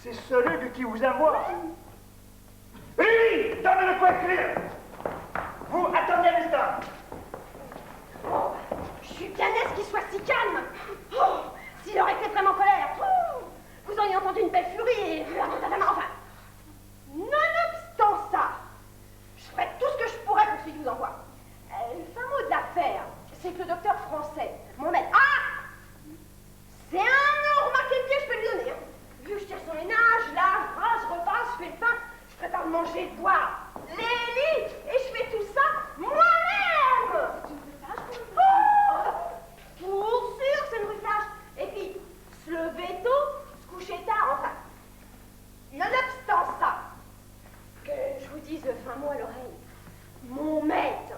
C'est celui de qui vous envoie. Oui, donne-le quoi écrire. Vous, attendez un instant. Oh, je suis bien aise qu'il soit si calme. Oh, s'il aurait été vraiment en colère, vous auriez entendu une belle furie et vu un enfin. Nonobstant ça, je ferai tout ce que je pourrais pour celui qui vous envoie. Le fin mot de l'affaire, c'est que le docteur français, mon maître... Ah! C'est un nom, remarquez bien, je peux lui donner. Hein. Vu que je tire son ménage, lave, rase, repasse, je fais le pain, je prépare le manger, le boire, les lits, et je fais tout ça moi-même. C'est une ruffage pour sûr, c'est une ruffage. Et puis, se lever tôt, se coucher tard, enfin. Nonobstant ça, que je vous dise le fin mot à l'oreille, mon maître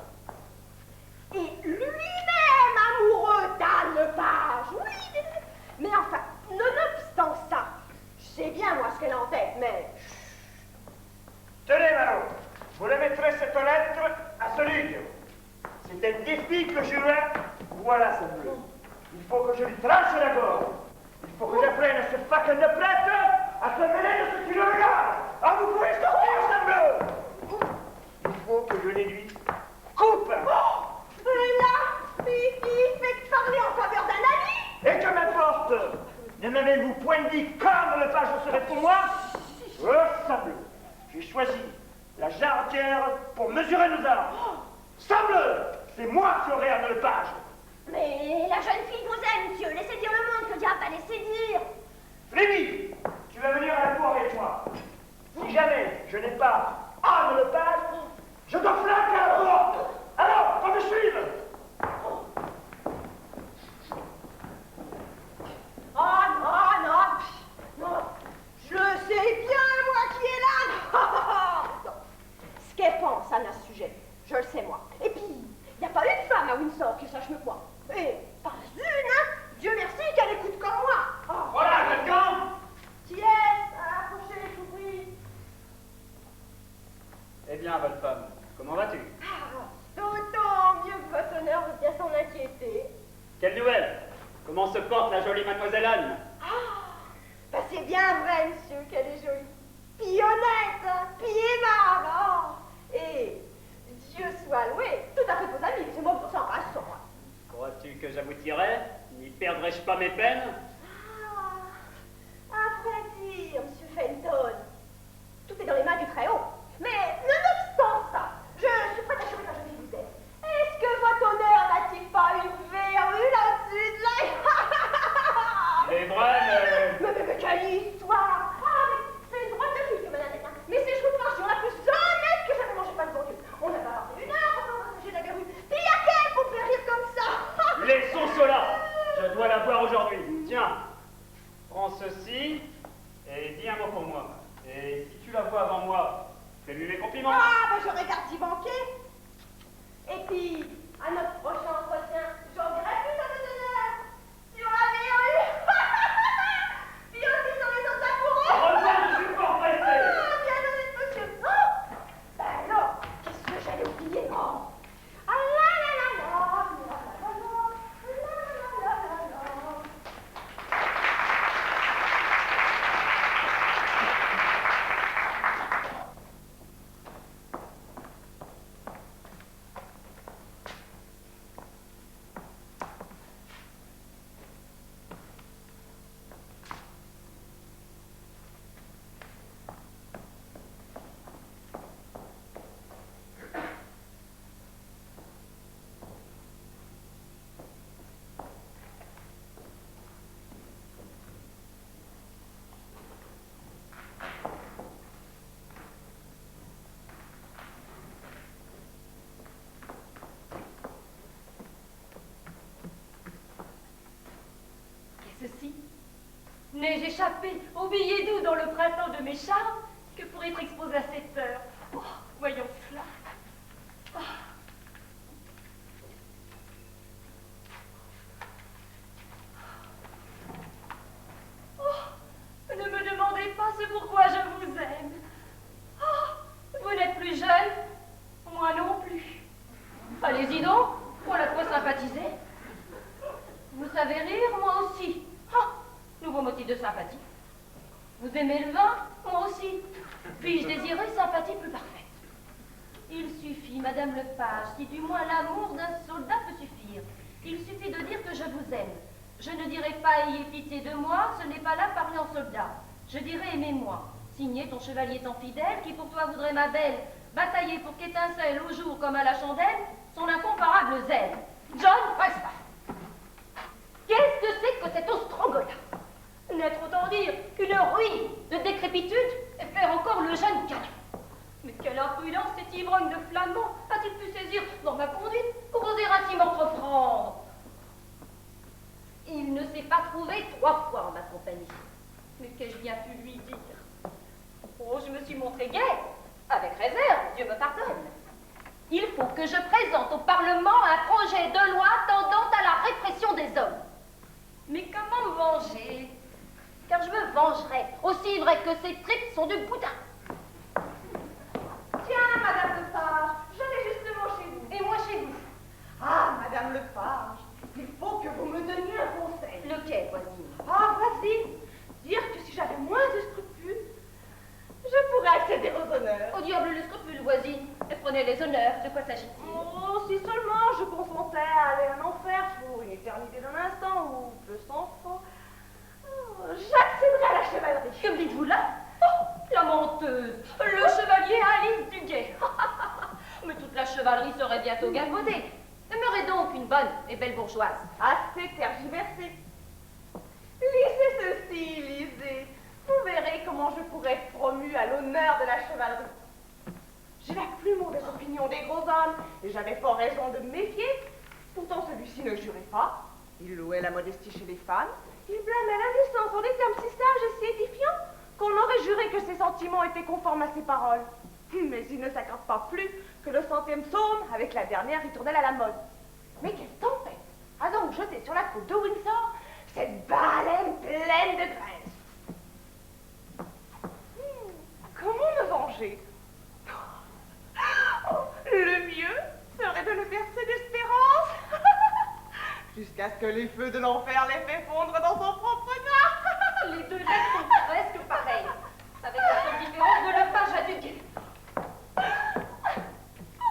est lui-même amoureux d'Anne Lepage, oui, mais enfin, nonobstant ça, je sais bien moi ce qu'elle a en tête, mais... Tenez, Marot, vous le mettrez cette lettre à celui. C'est un défi que je lui. Voilà, ça bleu. Il faut que je lui tranche la gorge. Il faut que j'apprenne à ce faquin de prêtre à se mêler de ce qui le regarde. Ah, vous pouvez sortir, ça bleu. Il faut que je les lui coupe. Oh, et là, il fait que parler en faveur d'un ami. Et que m'importe. Ne m'avez-vous point dit comme le page serait pour moi? Oh, sable. J'ai choisi la jarretière pour mesurer nos armes. Sable, c'est moi qui aurai Anne Lepage. Mais la jeune fille vous aime, monsieur. Laissez dire le monde, que diable va laisser dire. Lévi, tu vas venir à la cour avec moi. Si jamais je n'ai pas Anne Lepage, je dois flanquer à la porte. Alors, qu'on me suive. Oh non, non, non, je sais bien, moi qui est là. Non. Ce qu'elle pense, Anne, à ce sujet, je le sais, moi. Et puis, il n'y a pas une femme à Windsor qui sache me quoi. Et pas une, hein. Dieu merci qu'elle écoute comme moi. Oh. Voilà, quelqu'un. Qui est-ce? Approchez les souris. Eh bien, bonne femme, comment vas-tu? D'autant mieux que votre honneur veut bien s'en inquiéter. Quelle nouvelle? Comment se porte la jolie mademoiselle Anne? Bah c'est bien vrai, monsieur, qu'elle est jolie. Puis honnête, hein, puis aimable. Oh. Et Dieu soit loué, tout à fait vos amis, c'est moi qui vous embrasse sur moi. Crois-tu que j'aboutirai? N'y perdrai-je pas mes peines? À vrai dire, monsieur Fenton, tout est dans les mains du Très-Haut. Mais nonobstant ça, je suis prête à jurer que la jeune fille vous aime. Est-ce que votre honneur n'a-t-il pas une verrue là-dessus de l'œil? Il est vrai, Mais quelle histoire! C'est une drôle de fille que madame est, hein. Mais c'est, je vous jure, la plus honnête que j'avais mangé pas de bon Dieu. On a pas passé une heure pour partager la verrue. Puis y a qu'elle pour faire rire comme ça! laissons cela. Je dois la voir aujourd'hui. Tiens, prends ceci et dis un mot pour moi. Et si tu la vois avant moi, fais-lui mes compliments. Ah, ben j'aurais garde d'y manquer. Et puis, à notre prochain entretien, j'en dirai plus à votre honneur. Sur la verrue. Puis aussi sur les autres amoureux. Heureusement, je suis fort pressé. Ah, bien honnête, monsieur. Oh, ben alors, qu'est-ce que j'allais oublier? Oh. Ah la la la la, la la la la, la la la la. Ceci. N'ai-je échappé au billet doux dans le printemps de mes charmes que pour être exposé à cette heure? Oh, voyons cela. Oh. Oh, ne me demandez pas ce pourquoi je vous aime. Oh, vous n'êtes plus jeune, moi non plus. Allez-y donc, on a trop sympathisé. Vous savez rire, moi aussi. Ah, nouveau motif de sympathie. Vous aimez le vin? Moi aussi. Puis-je désirer sympathie plus parfaite? Il suffit, Madame Lepage, si du moins l'amour d'un soldat peut suffire. Il suffit de dire que je vous aime. Je ne dirai pas ayez pitié de moi, ce n'est pas là parler en soldat. Je dirai aimez-moi. Signé ton chevalier tant fidèle, qui pour toi voudrait ma belle, batailler pour qu'étincelle au jour comme à la chandelle, son incomparable zèle. John Falstaff. Qu'est-ce que c'est que cet ostrangola? N'être autant dire qu'une ruine de décrépitude et faire encore le jeune canon. Mais quelle imprudence cet ivrogne de flamand a-t-il pu saisir dans ma conduite pour oser ainsi m'entreprendre? Il ne s'est pas trouvé 3 fois en ma compagnie. Mais qu'ai-je bien pu lui dire? Oh, je me suis montrée gaie, avec réserve, Dieu me pardonne. Il faut que je présente au Parlement un projet de loi tendant à la répression des hommes. Mais comment me venger? Car je me vengerai, aussi vrai que ces tripes sont du boudin. Tiens, Madame Lepage, j'allais justement chez vous. Et moi chez vous. Ah, Madame Lepage, il faut que vous me donniez un conseil. Lequel, voisine? Ah, facile. Dire que si j'avais moins de scrupules, je pourrais accéder aux honneurs. Au diable les scrupules, voisine. Et prenez les honneurs. De quoi s'agit-il? Oh, si seulement je consentais à aller en enfer pour une éternité d'un instant ou peu s'en faut, j'accéderais à la chevalerie. Que me dites-vous là? Oh, la menteuse. Le chevalier Alice du Guet. Mais toute la chevalerie serait bientôt galvaudée. Demeurez donc une bonne et belle bourgeoise. Assez tergiversé. Lisez ceci, lisez. Vous verrez comment je pourrais être promue à l'honneur de la chevalerie. J'ai la plus mauvaise opinion des gros hommes, et j'avais fort raison de me méfier. Pourtant, celui-ci ne jurait pas. Il louait la modestie chez les femmes. Il blâmait l'indécence en des termes si sages et si édifiants qu'on aurait juré que ses sentiments étaient conformes à ses paroles. Mais il ne s'accorde pas plus que le 100e psaume avec la dernière ritournelle à la mode. Mais quelle tempête a donc jeté sur la côte de Windsor cette baleine pleine de graisse? Comment me venger? Oh, le mieux serait de ne verser d'espérance jusqu'à ce que les feux de l'enfer les fait fondre dans son propre nord. Les deux lettres sont presque pareilles, avec la seule différence de Lepage à du Guet.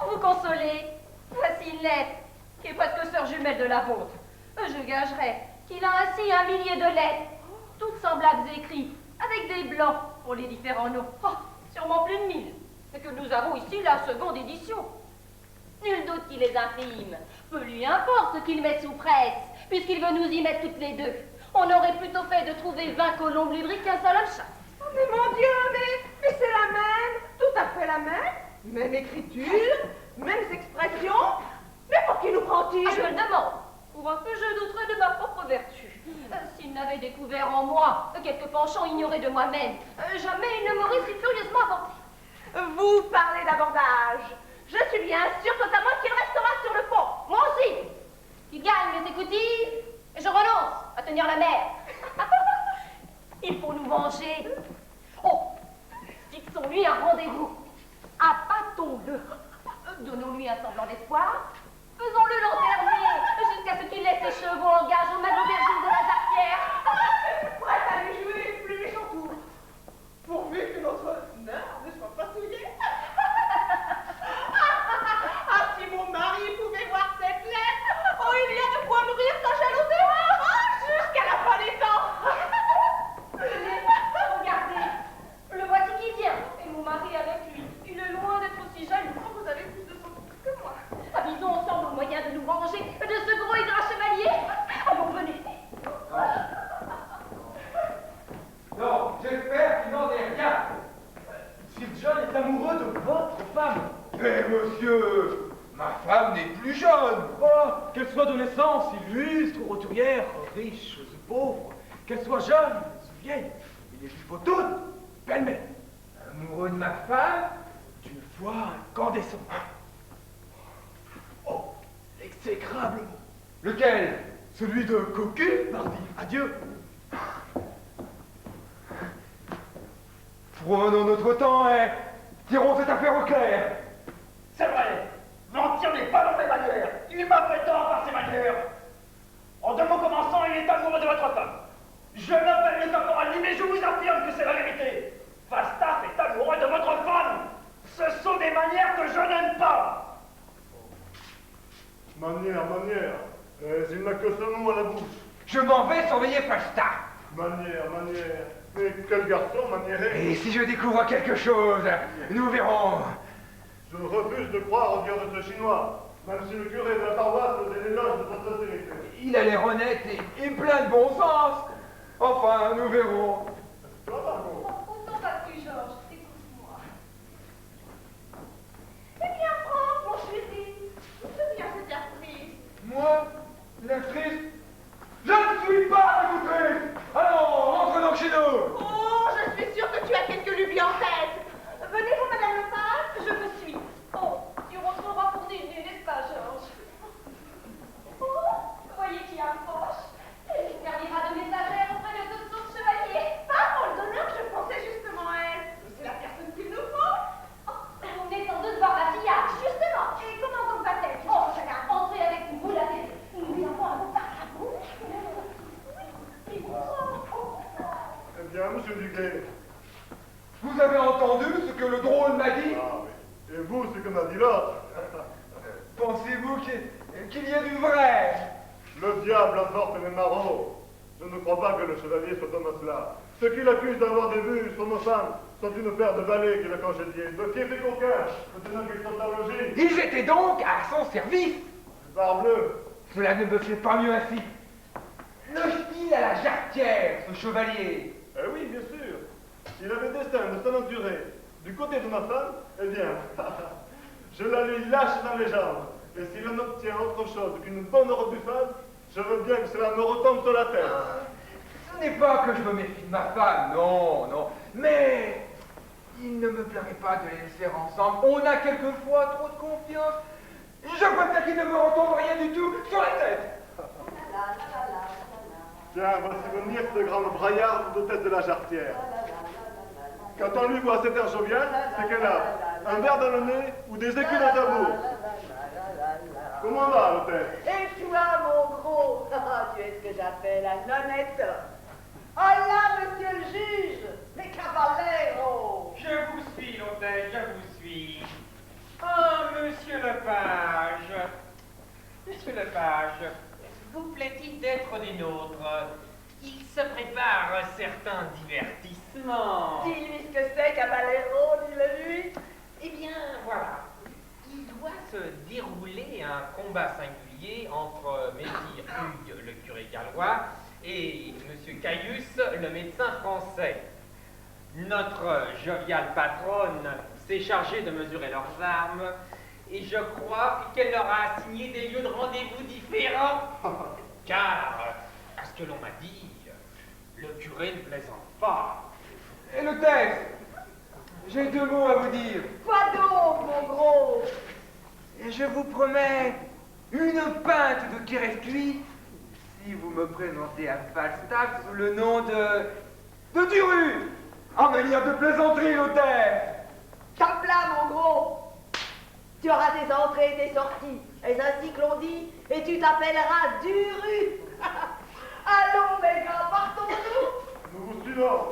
Pour vous consoler, voici une lettre qui est presque sœur jumelle de la vôtre. Je gagerais qu'il a ainsi 1 millier de lettres, toutes semblables écrites, avec des blancs pour les différents noms. Oh, sûrement plus de 1000, et que nous avons ici la seconde édition. Nul doute qu'il les imprime. Peu lui importe qu'il mette sous presse, puisqu'il veut nous y mettre toutes les deux. On aurait plutôt fait de trouver 20 colombes lubriques qu'un seul homme chasse. Oh, mais mon Dieu, mais c'est la même, tout à fait la même. Même écriture, mêmes expressions. Mais pour qui nous prend-il? Je me le demande. Pour un peu, je douterais de ma propre vertu. S'il n'avait découvert en moi quelques penchants ignorés de moi-même, jamais il ne m'aurait si furieusement abordé. Vous parlez d'abordage. Je suis bien sûre totalement qu'il restera sur le pont. Moi aussi. Il gagne les écoutilles et je renonce à tenir la mer. Il faut nous venger. Oh, fixons-lui un rendez-vous. Appâtons-le. Donnons-lui un semblant d'espoir. Faisons-le lanternier jusqu'à ce qu'il laisse ses chevaux en gage au man aubergine de la Jarretière. Prête à lui jouer les plus méchants tours. Pourvu que notre honneur ne soit pas souillé. Ah, si mon mari pouvait voir cette lettre, oh, il y a de quoi nourrir sa jalousie. Oh, jusqu'à la fin des temps. Regardez, le voici qui vient, et mon mari avec lui. Il est loin d'être aussi jaloux. Oh, vous avez plus de sang que moi. Avisons ensemble au moyen de nous venger de ce gros et gras chevalier. Allons, venez. Non, j'espère qu'il n'en est rien. Sir John est amoureux de votre femme. Mais monsieur, ma femme n'est plus jeune. Oh, qu'elle soit de naissance illustre ou roturière, riche ou pauvre, qu'elle soit jeune ou vieille, il lui faut toutes pêle-mêle. Amoureux de ma femme? D'une foi incandescente. Oh, l'exécrable mot. Lequel? Celui de cocu, pardi. Adieu. Prenons notre temps et tirons cette affaire au clair. C'est vrai, mentir n'est pas dans ses manières. Il m'a fait tort par ses manières. En 2 mots commençants, il est amoureux de votre femme. Je m'appelle le caporal, mais je vous affirme que c'est la vérité. Manière. Il n'a que ce mot à la bouche. Je m'en vais surveiller Falstaff. Manière. Mais quel garçon maniéré. Et si je découvre quelque chose, nous verrons. Je refuse de croire au dire de ce chinois, même si le curé de la paroisse faisait l'éloge de sa sincérité. Il a l'air honnête et plein de bon sens. Enfin, nous verrons. Toi, Margot. Où t'en vas-tu, Georges? Écoute-moi. Eh bien, Franck, mon chéri, d'où te vient cette surprise? Moi, l'actrice, je ne suis pas une actrice. Allons, rentre donc chez nous. Oh, je suis sûre que tu as quelques lubies en tête. Venez-vous, Madame Lepage? Je vous suis. Oh, tu rentreras pour dîner, n'est-ce pas, Georges? Oh, voyez qui approche. Il servira de messagère auprès de toute son chevalier. Parole d'honneur, je pensais justement à elle. C'est la personne qu'il nous faut. Oh, vous venez sans doute voir ma fillette. Justement, et comment donc va-t-elle? Oh, entrez avec vous la télé. Nous avons un peu par la bouche. Oui, Eh bien, monsieur Duguay. Vous avez entendu ce que le drôle m'a dit? Ah oui. Et vous, ce que m'a dit l'autre. Pensez-vous qu'il y ait du vrai? Le diable emporte mes marauds. Je ne crois pas que le chevalier soit homme à cela. Ceux qui l'accusent d'avoir des vues sur nos femmes sont une paire de valets qu'il a congédiés, de fiefs et coquins, maintenant qu'ils sont en logis. Ils étaient donc à son service. Parbleu. Cela ne me fait pas mieux ainsi. Le style à la jarretière, ce chevalier. Eh oui, bien sûr. S'il avait destin de s'en endurer du côté de ma femme, eh bien, je la lui lâche dans les jambes. Et s'il en obtient autre chose qu'une bonne robe buffade, je veux bien que cela me retombe sur la tête. Ce n'est pas que je me méfie de ma femme, non. Mais il ne me plairait pas de les laisser ensemble. On a quelquefois trop de confiance. Je préfère qu'il ne me retombe rien du tout sur la tête. Tiens, voici venir cette grande braillarde d'hôtesse de la jarretière. Quand on lui voit cet air jovial, c'est qu'elle a un verre dans le nez ou des écus dans sa bouche. Comment va, l'hôtesse? Et toi, mon gros, tu es ce que j'appelle un honnête. Oh là, monsieur le juge, les cavalleros. Je vous suis, l'hôtesse, je vous suis. Oh, monsieur le page. Monsieur le page, vous plaît-il d'être des nôtres? Il se prépare un certain divertissement. Dis-lui ce que c'est, cavallero, dis-le-lui. Eh bien, voilà. Il doit se dérouler un combat singulier entre Messire Hugues, le curé gallois, et monsieur Caius, le médecin français. Notre joviale patronne s'est chargée de mesurer leurs armes, et je crois qu'elle leur a assigné des lieux de rendez-vous différents. Car, à ce que l'on m'a dit, le curé ne plaisante pas. Et l'hôtesse, j'ai deux mots à vous dire. Quoi donc, mon gros? Et je vous promets une pinte de Kirès cuit si vous me présentez à Falstaff sous le nom de Duru. En manière de plaisanterie, l'hôtesse. Tape là, mon gros. Tu auras des entrées et des sorties. Est-ce ainsi que l'on dit? Et tu t'appelleras Duru. Allons, mes gars, partons-nous. Nous vous suivons.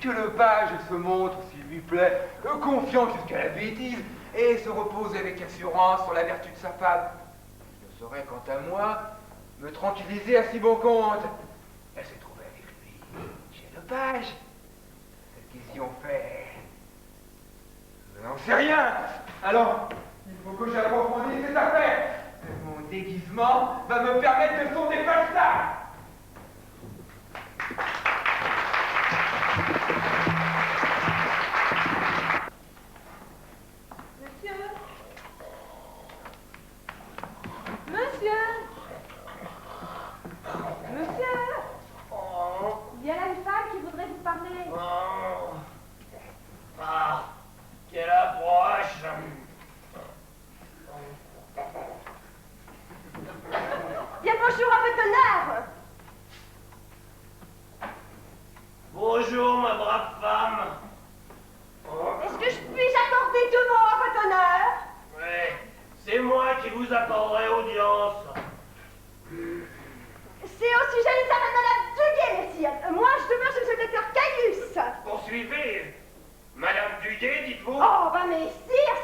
Que le page se montre, s'il lui plaît, confiant jusqu'à la bêtise et se repose avec assurance sur la vertu de sa femme. Je saurais, quant à moi, me tranquilliser à si bon compte. Elle s'est trouvée avec lui chez le page. Ce qu'ils y ont fait, je n'en sais rien. Alors, il faut que j'approfondisse cette affaire. Mon déguisement va me permettre de sonder Falstaff. Il y a là une femme qui voudrait vous parler. Oh. Ah, quelle approche! Bien bonjour à votre honneur. Bonjour, ma brave femme. Oh. Est-ce que je puis accorder deux mots à votre honneur? Ouais, c'est moi qui vous accorderai audience. C'est au sujet des affaires de Madame Duguay, messire. Moi, je demeure chez le docteur Caius. Poursuivez. Madame Duguay, dites-vous? Oh, bah, messire,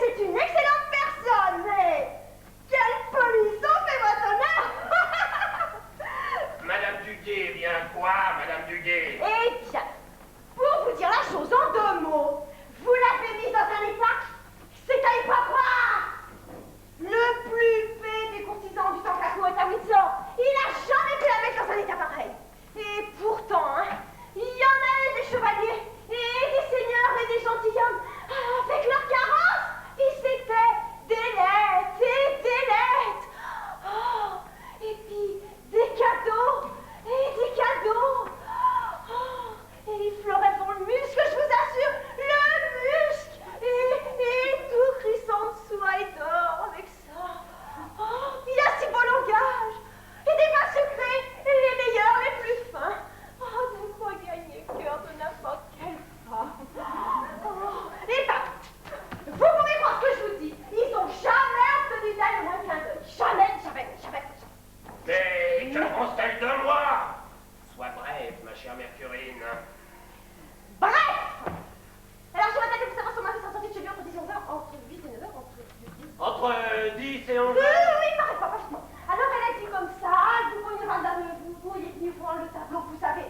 chère Mercurine. Bref! Alors, je m'attendais pour savoir si on m'a fait sortir de chez lui entre 10 et 11h, entre 8 et 9h, Entre 10 et 11 Oui, heures. parfaitement, parfaitement. Alors, elle a dit comme ça, vous pourriez madame, vous pourriez venir prendre le tableau, vous savez.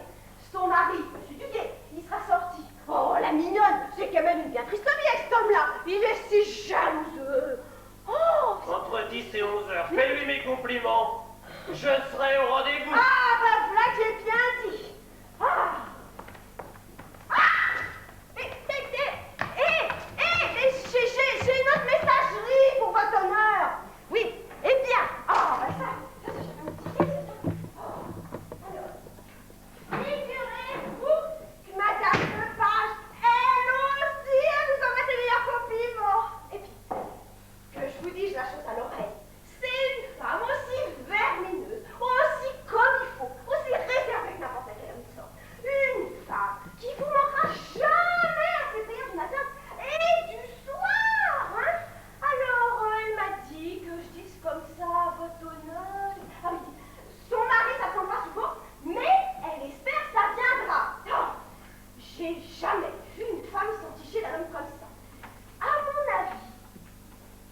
Son mari, monsieur Duguay, il sera sorti. Oh, la mignonne, c'est quand même une bien triste vie, cet homme-là. Il est si jalouseux. Oh! Entre 10 et 11 heures. Fais-lui mes compliments. Je serai au rendez-vous. Ah, bah voilà que j'ai bien dit. Ah! Ah! J'ai une autre messagerie pour votre honneur. Oui, eh bien. Ah, bah ça j'avais un petit c'est ça. Oh, alors. Figurez-vous que Madame Lepage, elle aussi, elle nous envoie ses meilleurs compliments. Et puis, que je vous dise la chose à l'oreille. C'est une femme aussi vermineuse, aussi comme il faut, aussi réservée que n'importe quelle autre sorte. Une femme qui vous manquera jamais à ses prières du matin et du soir, hein. Alors, elle m'a dit que je dise comme ça à votre honneur. Ah oui, son mari, ça ne pas souvent, mais elle espère que ça viendra. Oh, j'ai jamais vu une femme s'enticher d'un homme comme ça. À mon avis,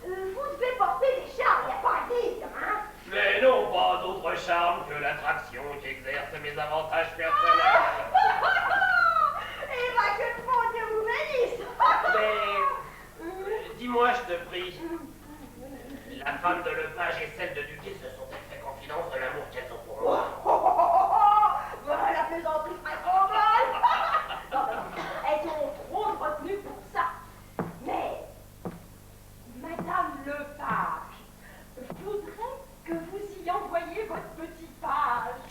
vous devez porter des charmes, il n'y a pas à dire, hein. Mais non, pas d'autre charme que l'attraction qui exerce mes avantages personnels. Eh ben, que bon Dieu vous bénisse. Mais, dis-moi, je te prie, la femme de Lepage et celle de Duguay se sont-elles fait confidence de l'amour qu'elles ont pour moi? Voilà la plaisanterie serait trop bonne. Non, elles ont trop de retenue pour ça. Mais, Madame Lepage voudrait que vous y envoyiez votre petit page.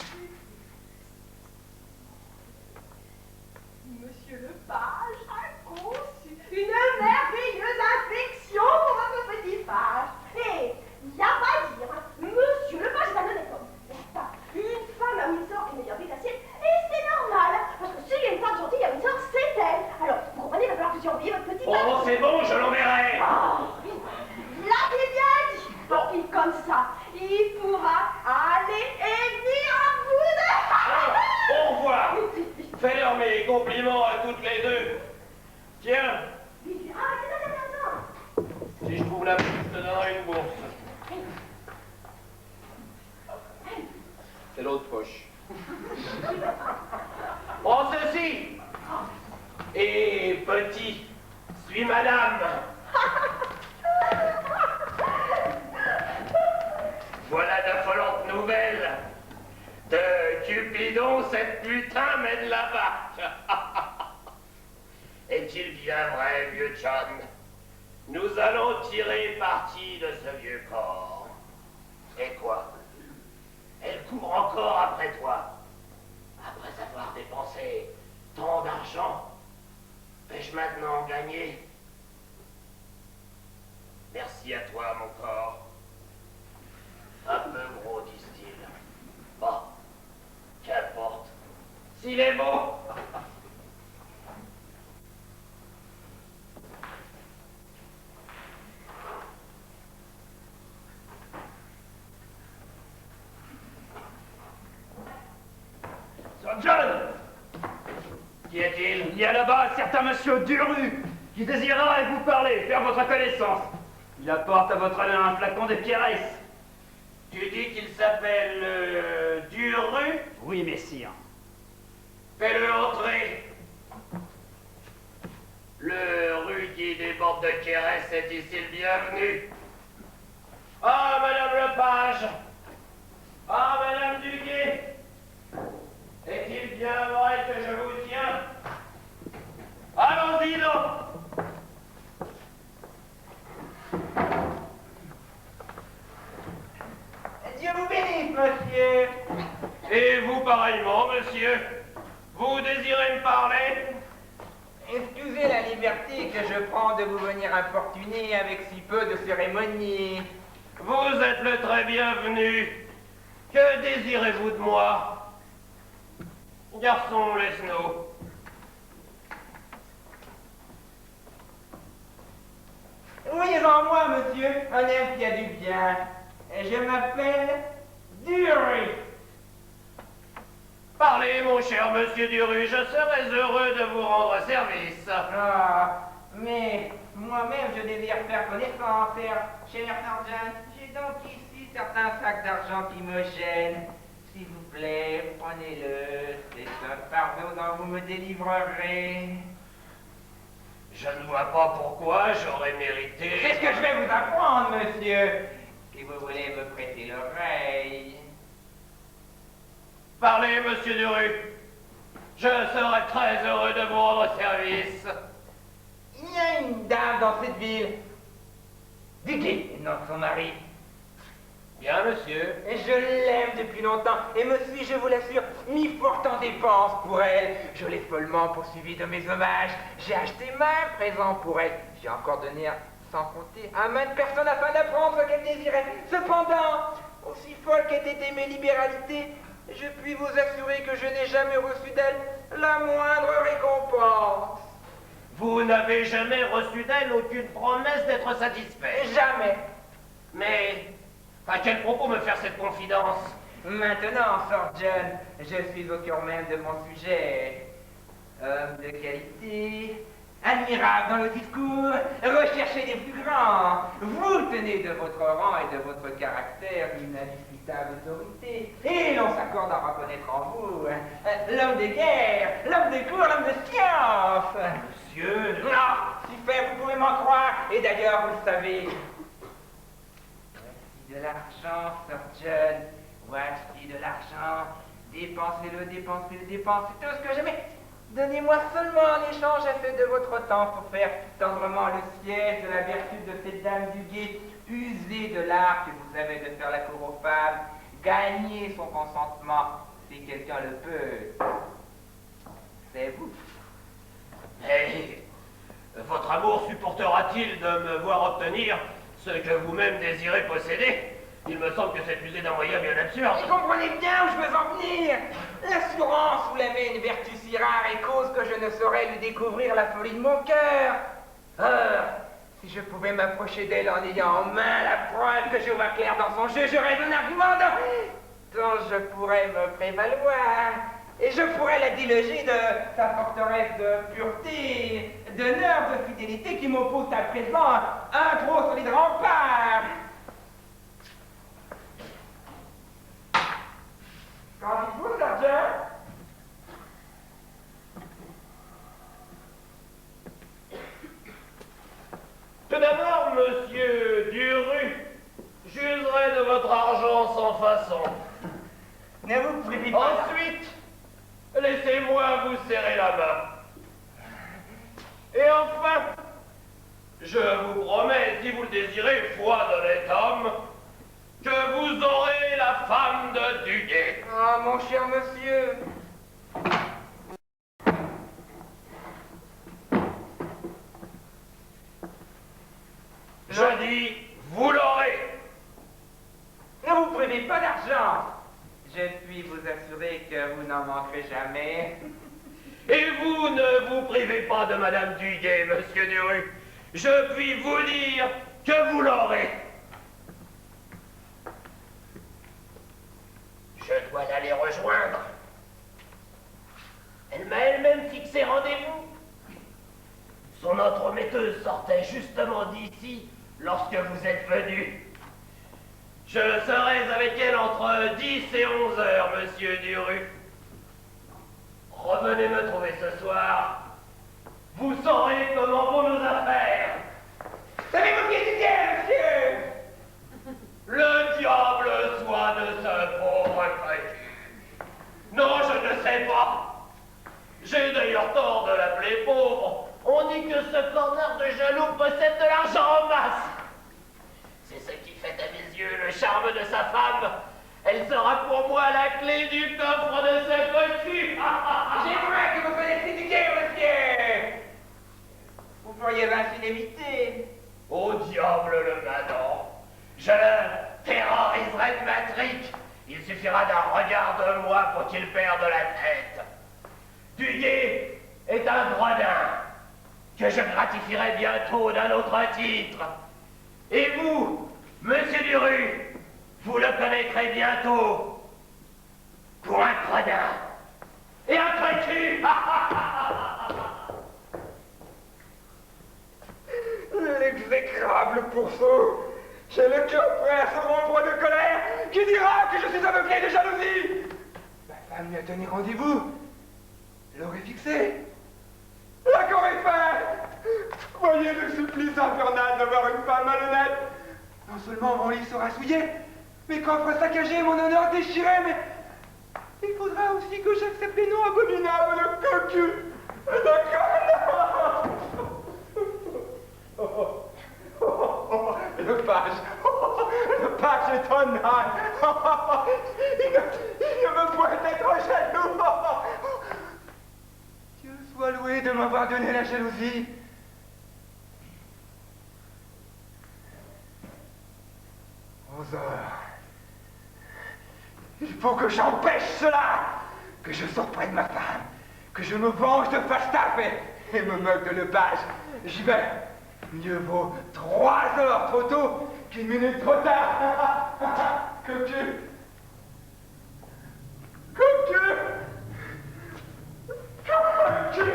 Monsieur Lepage a conçu une merveilleuse affection pour votre petit page. Et, il n'y a pas à dire, hein, Monsieur Lepage est un honnête homme, n'est-ce pas? Une femme à Windsor est meilleure vie que la sienne, et c'est normal, parce que s'il y a une femme gentille à Windsor, c'est elle. Alors, vous comprenez, il va falloir que vous y envoyiez votre petit page. Oh, c'est bon, je l'enverrai. Ah, oui, l'avez bien dit. Alors, puis comme ça, il pourra aller et venir à vous deux. Au revoir. Fais-leur mes compliments à toutes les deux. Tiens, si je trouve la piste, je te donnerai une bourse. C'est l'autre poche. Prends ceci. Et petit, suis madame. Voilà d'affolantes nouvelles. De Cupidon, cette putain mène la barque. Est-il bien vrai, vieux John? Nous allons tirer parti de ce vieux corps. Et quoi? Elle court encore après toi. Après avoir dépensé tant d'argent, vais-je maintenant gagner? Merci à toi, mon corps. Un peu gros, disent-ils. Bon, qu'importe. S'il est beau. Sir John! Qui est-il? Il y a là-bas un certain monsieur Duru qui désirera vous parler, faire votre connaissance. Il apporte à votre honneur un flacon de Pierresse. Tu dis qu'il s'appelle Duru? Oui, messire. Fais-le entrer. Le rue qui déborde de Quérès est ici le bienvenu. Ah, Madame Lepage. Ah, Madame Duguay. Est-il bien vrai que je vous tiens? Allons-y donc. Dieu vous bénisse, monsieur. Et vous pareillement, monsieur. Vous désirez me parler? Excusez la liberté que je prends de vous venir importuner avec si peu de cérémonie. Vous êtes le très bienvenu. Que désirez-vous de moi? Garçon, laisse-nous. Voyez en moi, monsieur, un homme qui a du bien. Je m'appelle Dury. Parlez, mon cher monsieur Duru, je serais heureux de vous rendre service. Ah, mais moi-même, je désire faire connaissance, cher sergent. J'ai donc ici certains sacs d'argent qui me gênent. S'il vous plaît, prenez-le. C'est un fardeau dont vous me délivrerez. Je ne vois pas pourquoi j'aurais mérité... C'est ce que je vais vous apprendre, monsieur. Si vous voulez me prêter l'oreille. Parlez, monsieur Duru. Je serais très heureux de vous rendre service. Il y a une dame dans cette ville. Duguay, non, son mari. Bien, monsieur. Et je l'aime depuis longtemps et me suis, je vous l'assure, mis fort en dépense pour elle. Je l'ai follement poursuivie de mes hommages. J'ai acheté maints présents pour elle. J'ai encore donné, sans compter, à maintes personnes afin d'apprendre ce qu'elle désirait. Cependant, aussi folle qu'aient été mes libéralités, je puis vous assurer que je n'ai jamais reçu d'elle la moindre récompense. Vous n'avez jamais reçu d'elle aucune promesse d'être satisfait. Jamais. Mais à quel propos me faire cette confidence? Maintenant, Sir John, je suis au cœur même de mon sujet. Homme de qualité, admirable dans le discours, recherché des plus grands. Vous tenez de votre rang et de votre caractère une indiscutable autorité, et l'on s'accorde à reconnaître en vous l'homme de guerre, l'homme de cour, l'homme de science. Monsieur... Non, si fait, vous pouvez m'en croire, et d'ailleurs, vous le savez. De l'argent, Sir John. Voici de l'argent. Dépensez-le, dépensez-le, dépensez tout ce que j'aimais. Donnez-moi seulement en échange assez de votre temps pour faire tendrement le siège de la vertu de cette dame du guet. Usez de l'art que vous avez de faire la cour aux femmes. Gagnez son consentement, si quelqu'un le peut. C'est vous. Mais votre amour supportera-t-il de me voir obtenir ce que vous-même désirez posséder? Il me semble que c'est usé d'un moyen bien absurde. Et comprenez bien où je veux en venir. L'assurance vous la met une vertu si rare et cause que je ne saurais lui découvrir la folie de mon cœur. Ah, si je pouvais m'approcher d'elle en ayant en main la preuve que je vois clair dans son jeu, j'aurais un argument dont je pourrais me prévaloir. Et je pourrais la déloger de sa forteresse de pureté, d'honneur, de fidélité qui m'oppose à présent un trop solide rempart. Qu'en dites-vous, sergent? Tout d'abord, monsieur Duru, j'userai de votre argent sans façon. Ne vous privez pas. Ensuite, laissez-moi vous serrer la main. Et enfin, je vous promets, si vous le désirez, foi d'honnête homme, que vous aurez la femme de Duguay. Ah, mon cher monsieur. Je dis, vous l'aurez. Ne vous privez pas d'argent. Je puis vous assurer que vous n'en manquerez jamais. Et vous ne vous privez pas de Madame Duguay, monsieur Duru. Je puis vous dire que vous l'aurez. Je dois l'aller rejoindre. Elle m'a elle-même fixé rendez-vous. Son entremetteuse sortait justement d'ici lorsque vous êtes venu. Je serai avec elle entre 10 et 11 heures, monsieur Duru. Revenez me trouver ce soir. Vous saurez comment vont nos affaires. Savez-vous qui est Duguay, monsieur? Le diable soit de ce pauvre créature. Non, je ne sais pas. J'ai d'ailleurs tort de l'appeler pauvre. On dit que ce corner de jaloux possède de l'argent en masse. C'est ce qui fait à mes yeux le charme de sa femme. Elle sera pour moi la clé du coffre de ce cocu. J'ai vrai que vous connaissez Duguay, monsieur. Vous feriez ainsi l'éviter. Au diable le manant. Je le terroriserai de ma trique. Il suffira d'un regard de moi pour qu'il perde la tête. Duguay est un gredin que je gratifierai bientôt d'un autre titre. Et vous, monsieur Duru, vous le connaîtrez bientôt pour un gredin. femme lui a donné rendez-vous. L'heure est fixée. L'accord est fait. Voyez le supplice infernal d'avoir une femme malhonnête. Non seulement mon lit sera souillé, mes coffres saccagés, mon honneur déchiré, mais il faudra aussi que j'accepte les noms abominables de cocu et de connard. Le page est honnête. Il ne me pourrait être jaloux. Dieu soit loué de m'avoir donné la jalousie. 11 heures. Il faut que j'empêche cela, que je sorte près de ma femme, que je me venge de Falstaff et me moque de Lepage. J'y vais. Mieux vaut 3 heures trop tôt qu'une minute trop tard. Cocu. Cocu. Cocu.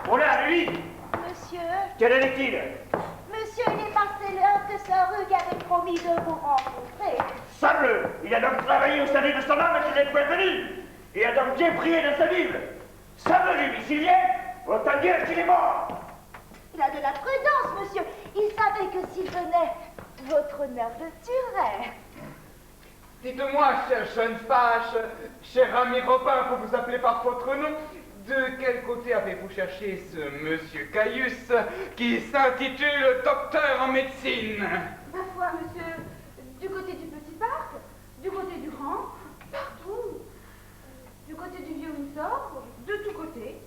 Voilà, lui. Monsieur, Quel en est-il? monsieur, il est passé l'heure que Sir Hugh avait promis de vous rencontrer. Sable. Il a donc travaillé au salut de son âme et qu'il est venu. Il a donc bien prié dans sa Bible. Sable, lui, s'il y est, autant dire qu'il est mort. Il a de la prudence, monsieur. Il savait que s'il venait, votre honneur le tuerait. Dites-moi, cher jeune page, cher ami Robin, pour vous appeler par votre nom, de quel côté avez-vous cherché ce monsieur Caius qui s'intitule docteur en médecine? Ma foi, monsieur, du côté du petit parc, du côté du grand, partout. Du côté du vieux Windsor, de tous côtés,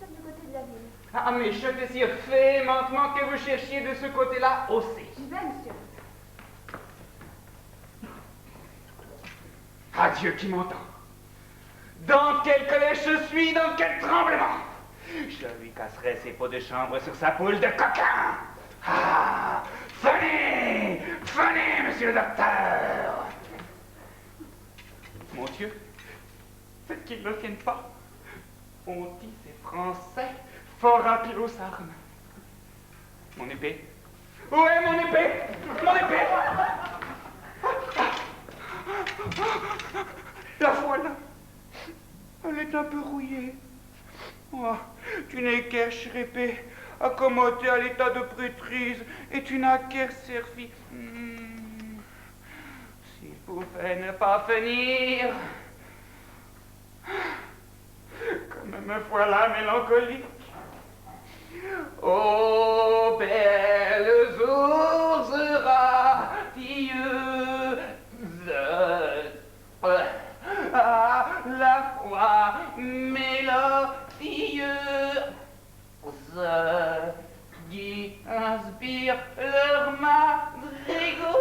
sauf du côté de la ville. Ah, mais je désire véhémentement que vous cherchiez de ce côté-là aussi. J'y vais, monsieur. Ah, Dieu qui m'entend. Dans quelle colère je suis, dans quel tremblement. Je lui casserai ses pots de chambre sur sa poule de coquin. Ah, venez, venez, monsieur le docteur. Mon Dieu, faites qu'il ne me vienne pas. On dit ces Français, fort rapides aux armes. Mon épée. Où est mon épée? Mon épée. La voilà. Elle est un peu rouillée. Oh, tu n'es guère, chère épée, accommodée à l'état de prêtrise, et tu n'as guère servi. S'il pouvait ne pas venir. Comme me voilà mélancolique. Oh, belles ours radieuses, à la fois mélodieuses, qui inspirent leurs madrigaux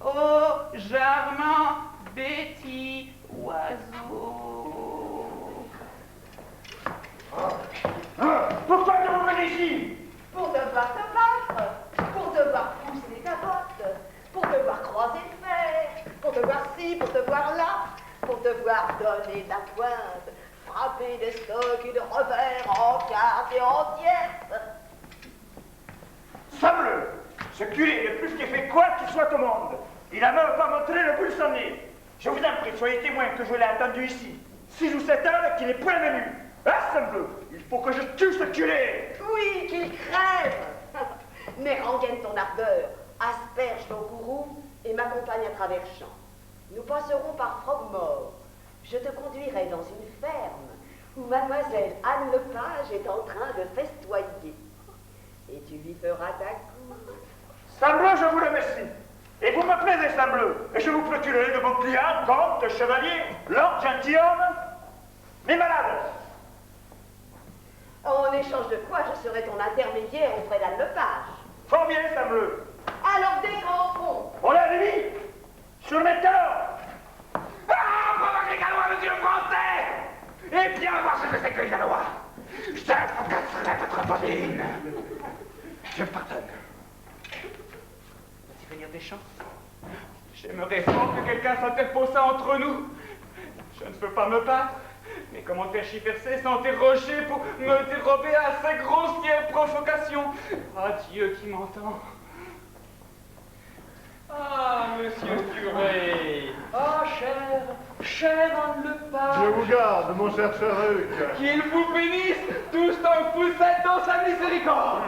aux charmants petits oiseaux. Pourquoi tu revenez ici? Pour devoir te battre, pour devoir pousser ta botte, pour devoir croiser le fer, pour devoir ci, pour devoir là, pour devoir donner ta pointe, frapper des stocks et de revers en quarte et en tierce. Sable, ce culé le plus qu'il fait quoi qu'il soit au monde. Il a même pas montré le bout de son nez. Je vous en prie, soyez témoins que je l'ai attendu ici. 6 ou 7 heures qu'il n'est point venu. Ah, Sable, il faut que je tue ce culé. Oui, qu'il crève. Mais rengaine ton ardeur, asperge ton courroux et m'accompagne à travers champs. Nous passerons par Frogmore. Je te conduirai dans une ferme où mademoiselle Anne Lepage est en train de festoyer. Et tu lui feras ta cour. Sable, je vous remercie. Et vous me plaisez, Sable, et je vous procurerai de bons clients, comte, chevalier, lord, gentilhomme, les malades. En échange de quoi, je serai ton intermédiaire auprès d'Anne Lepage. Fort bien, Sable. Alors des grands fonds. On l'a mis sur mes talons. Ah, provoque les Gallois, monsieur le Français! Et bien voir ce que c'est que les Gallois. Je fracasserai votre bobine. Je pardonne. Voici venir des champs. J'aimerais fort que quelqu'un s'interposât entre nous. Je ne peux pas me battre, mais comment tergiverser, s'interroger pour me dérober à ces grossières provocations? Ah, Dieu qui m'entend. Ah, monsieur le curé. Ah, cher Anne Lepage. Dieu vous garde, mon cher Hugues. Qu'il vous bénisse tous tant que vous êtes dans sa miséricorde.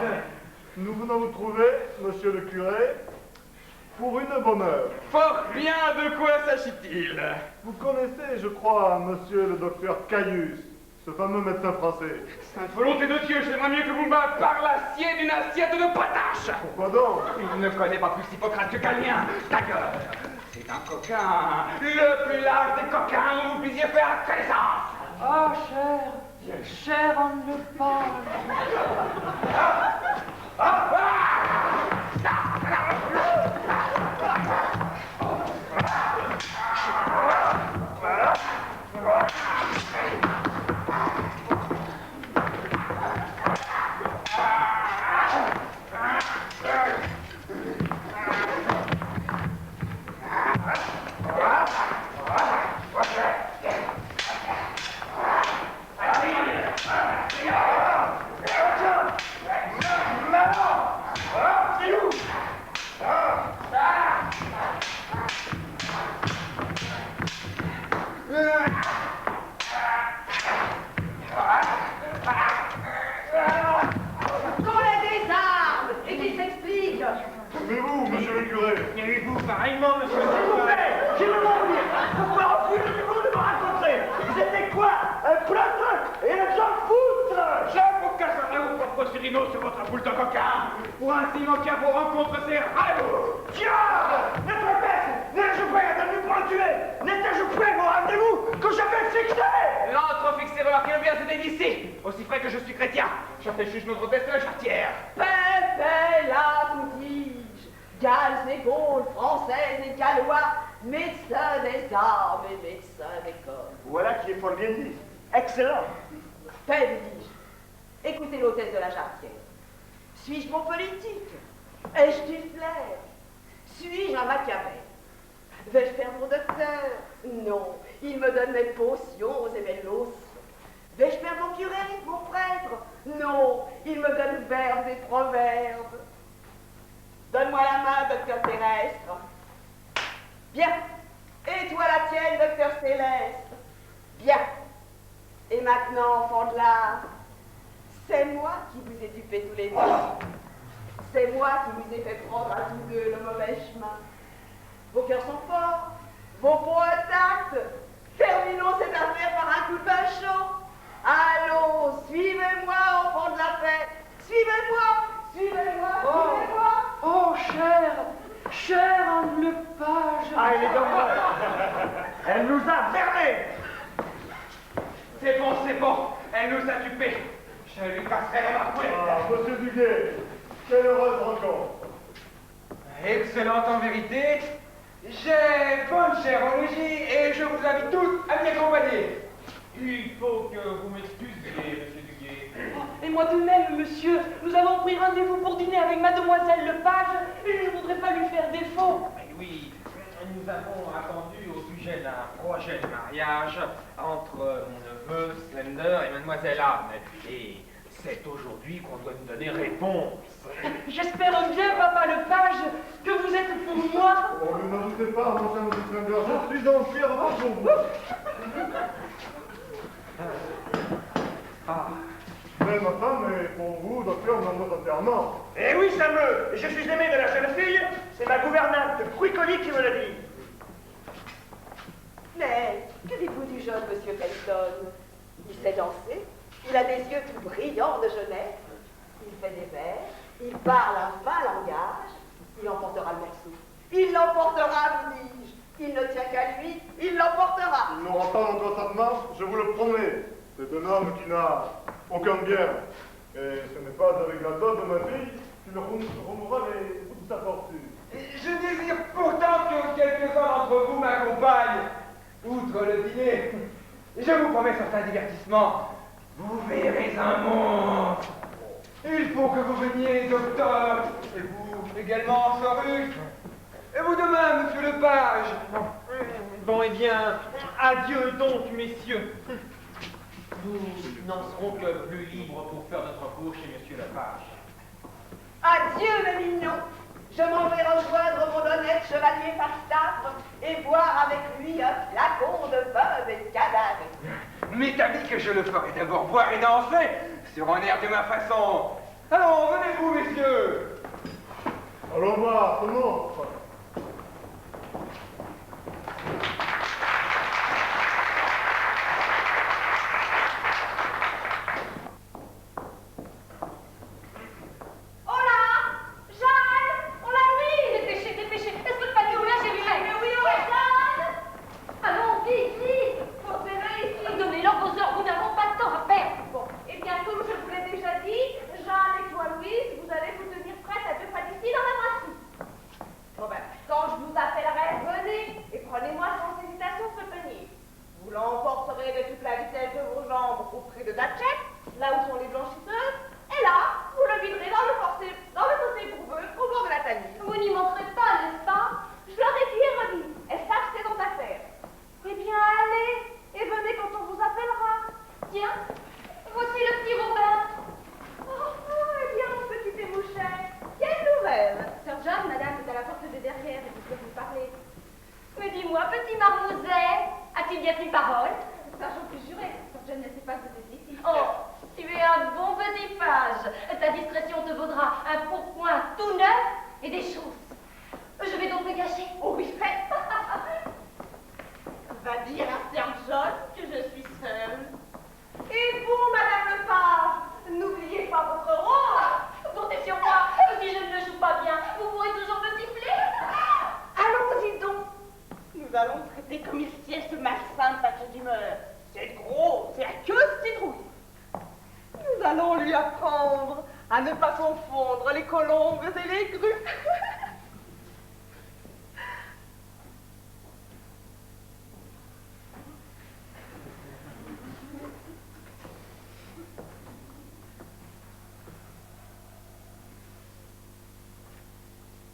Nous venons vous trouver, monsieur le curé, pour une bonne heure. Fort bien, de quoi s'agit-il? Vous connaissez, je crois, monsieur le docteur Caius, ce fameux médecin français. Sainte volonté de Dieu, j'aimerais mieux que vous me parlassiez d'une assiette de patache. Pourquoi donc? Il ne connaît pas plus Hippocrate que Galien. Ta gueule, c'est un coquin, le plus large des coquins dont vous puissiez faire connaissance. Ah, cher Anne Lepage. Calmez-vous, monsieur le curé. Et vous, pareillement, monsieur le S'il vous curé. plaît, je veux m'en dire. Vous pouvez refuser ce que vous de me raconter. Vous êtes quoi? Un plâtre et un Jean foutre. Je vous casserai vos propres surinots sur votre boule de coquin. Pour ainsi manquer à vos rencontres, c'est rendez-vous. Diable! Notre père, n'ai-je prêt de nous prendre tuer? N'étais-je prêt au rendez-vous que j'avais fixé? L'entre fixé, remarquez bien, c'était d'ici. Aussi près que je suis chrétien. Je fais juge notre destin la chartière. Paix, là, vous dis-je, Galles et Gaules, Françaises et Gallois, médecins des armes et médecins des corps. Voilà qui est fort bien dit. Excellent. Paix, vous dis-je. Écoutez l'hôtesse de la Chartière. Suis-je bon politique? Ai-je du flair? Suis-je un Machiavel? Vais-je faire mon docteur? Non, il me donne mes potions et mes lotions. Vais-je faire mon curé, mon prêtre? Non, il me donne verbes et proverbes. Donne-moi la main, docteur terrestre. Bien. Et toi la tienne, docteur céleste. Bien. Et maintenant, enfant de l'art, c'est moi qui vous ai dupé tous les deux. C'est moi qui vous ai fait prendre à tous deux le mauvais chemin. Vos cœurs sont forts, vos peaux intactes. Terminons cette affaire par un coup de bain chaud. Allons, suivez-moi, enfants de la paix. Suivez-moi, suivez-moi, suivez-moi. Oh, cher Anne Lepage. Ah, elle est dangereuse. Elle nous a bernés. C'est bon, elle nous a dupés. Je lui passerai ma couette. Ah, monsieur Duguay, quelle heureuse rencontre. Excellente en vérité. J'ai bonne chirurgie et je vous invite tous à m'y accompagner. Il faut que vous m'excusiez, monsieur Duguay. Et moi de même, monsieur, nous avons pris rendez-vous pour dîner avec mademoiselle Lepage et je ne voudrais pas lui faire défaut. Mais oui, nous avons attendu au sujet d'un projet de mariage entre mon neveu Slender et mademoiselle Anne. Et c'est aujourd'hui qu'on doit nous donner réponse. J'espère bien, papa Lepage, que vous êtes pour moi. Oh, ne m'en doutez pas, mon cher monsieur Slender, je suis entièrement pour vous. Mais ma femme est pour vous, docteur, non entièrement. Eh oui, ça me. Je suis aimé de la jeune fille. C'est ma gouvernante Fruicoli qui me l'a dit. Mais que dites-vous du jeune monsieur Felton? Il sait danser, il a des yeux tout brillants de jeunesse, il fait des vers, il parle un fin langage, il emportera le morceau. Il l'emportera, vous dis-je. Il ne tient qu'à lui, il l'emportera. Il n'aura pas mon consentement, je vous le promets. C'est un homme qui n'a aucun bien. Et ce n'est pas avec la dot de ma fille qu'il remourra les bouts de sa fortune. Je désire pourtant que quelques-uns d'entre vous m'accompagnent. Outre le dîner, je vous promets certains divertissements. Vous verrez un monstre. Il faut que vous veniez, docteur. Et vous également, Sorus. Et vous demain, monsieur le page. Bon, eh bien, adieu donc, messieurs. Nous n'en serons que plus libres pour faire notre cours chez monsieur le page. Adieu, mes mignons. Je m'en vais rejoindre mon honnête chevalier Falstaff et boire avec lui un flacon de vin et cadavre. M'établit que je le ferai d'abord boire et danser sur un air de ma façon. Allons, venez-vous, messieurs. Allons voir, tout le monde.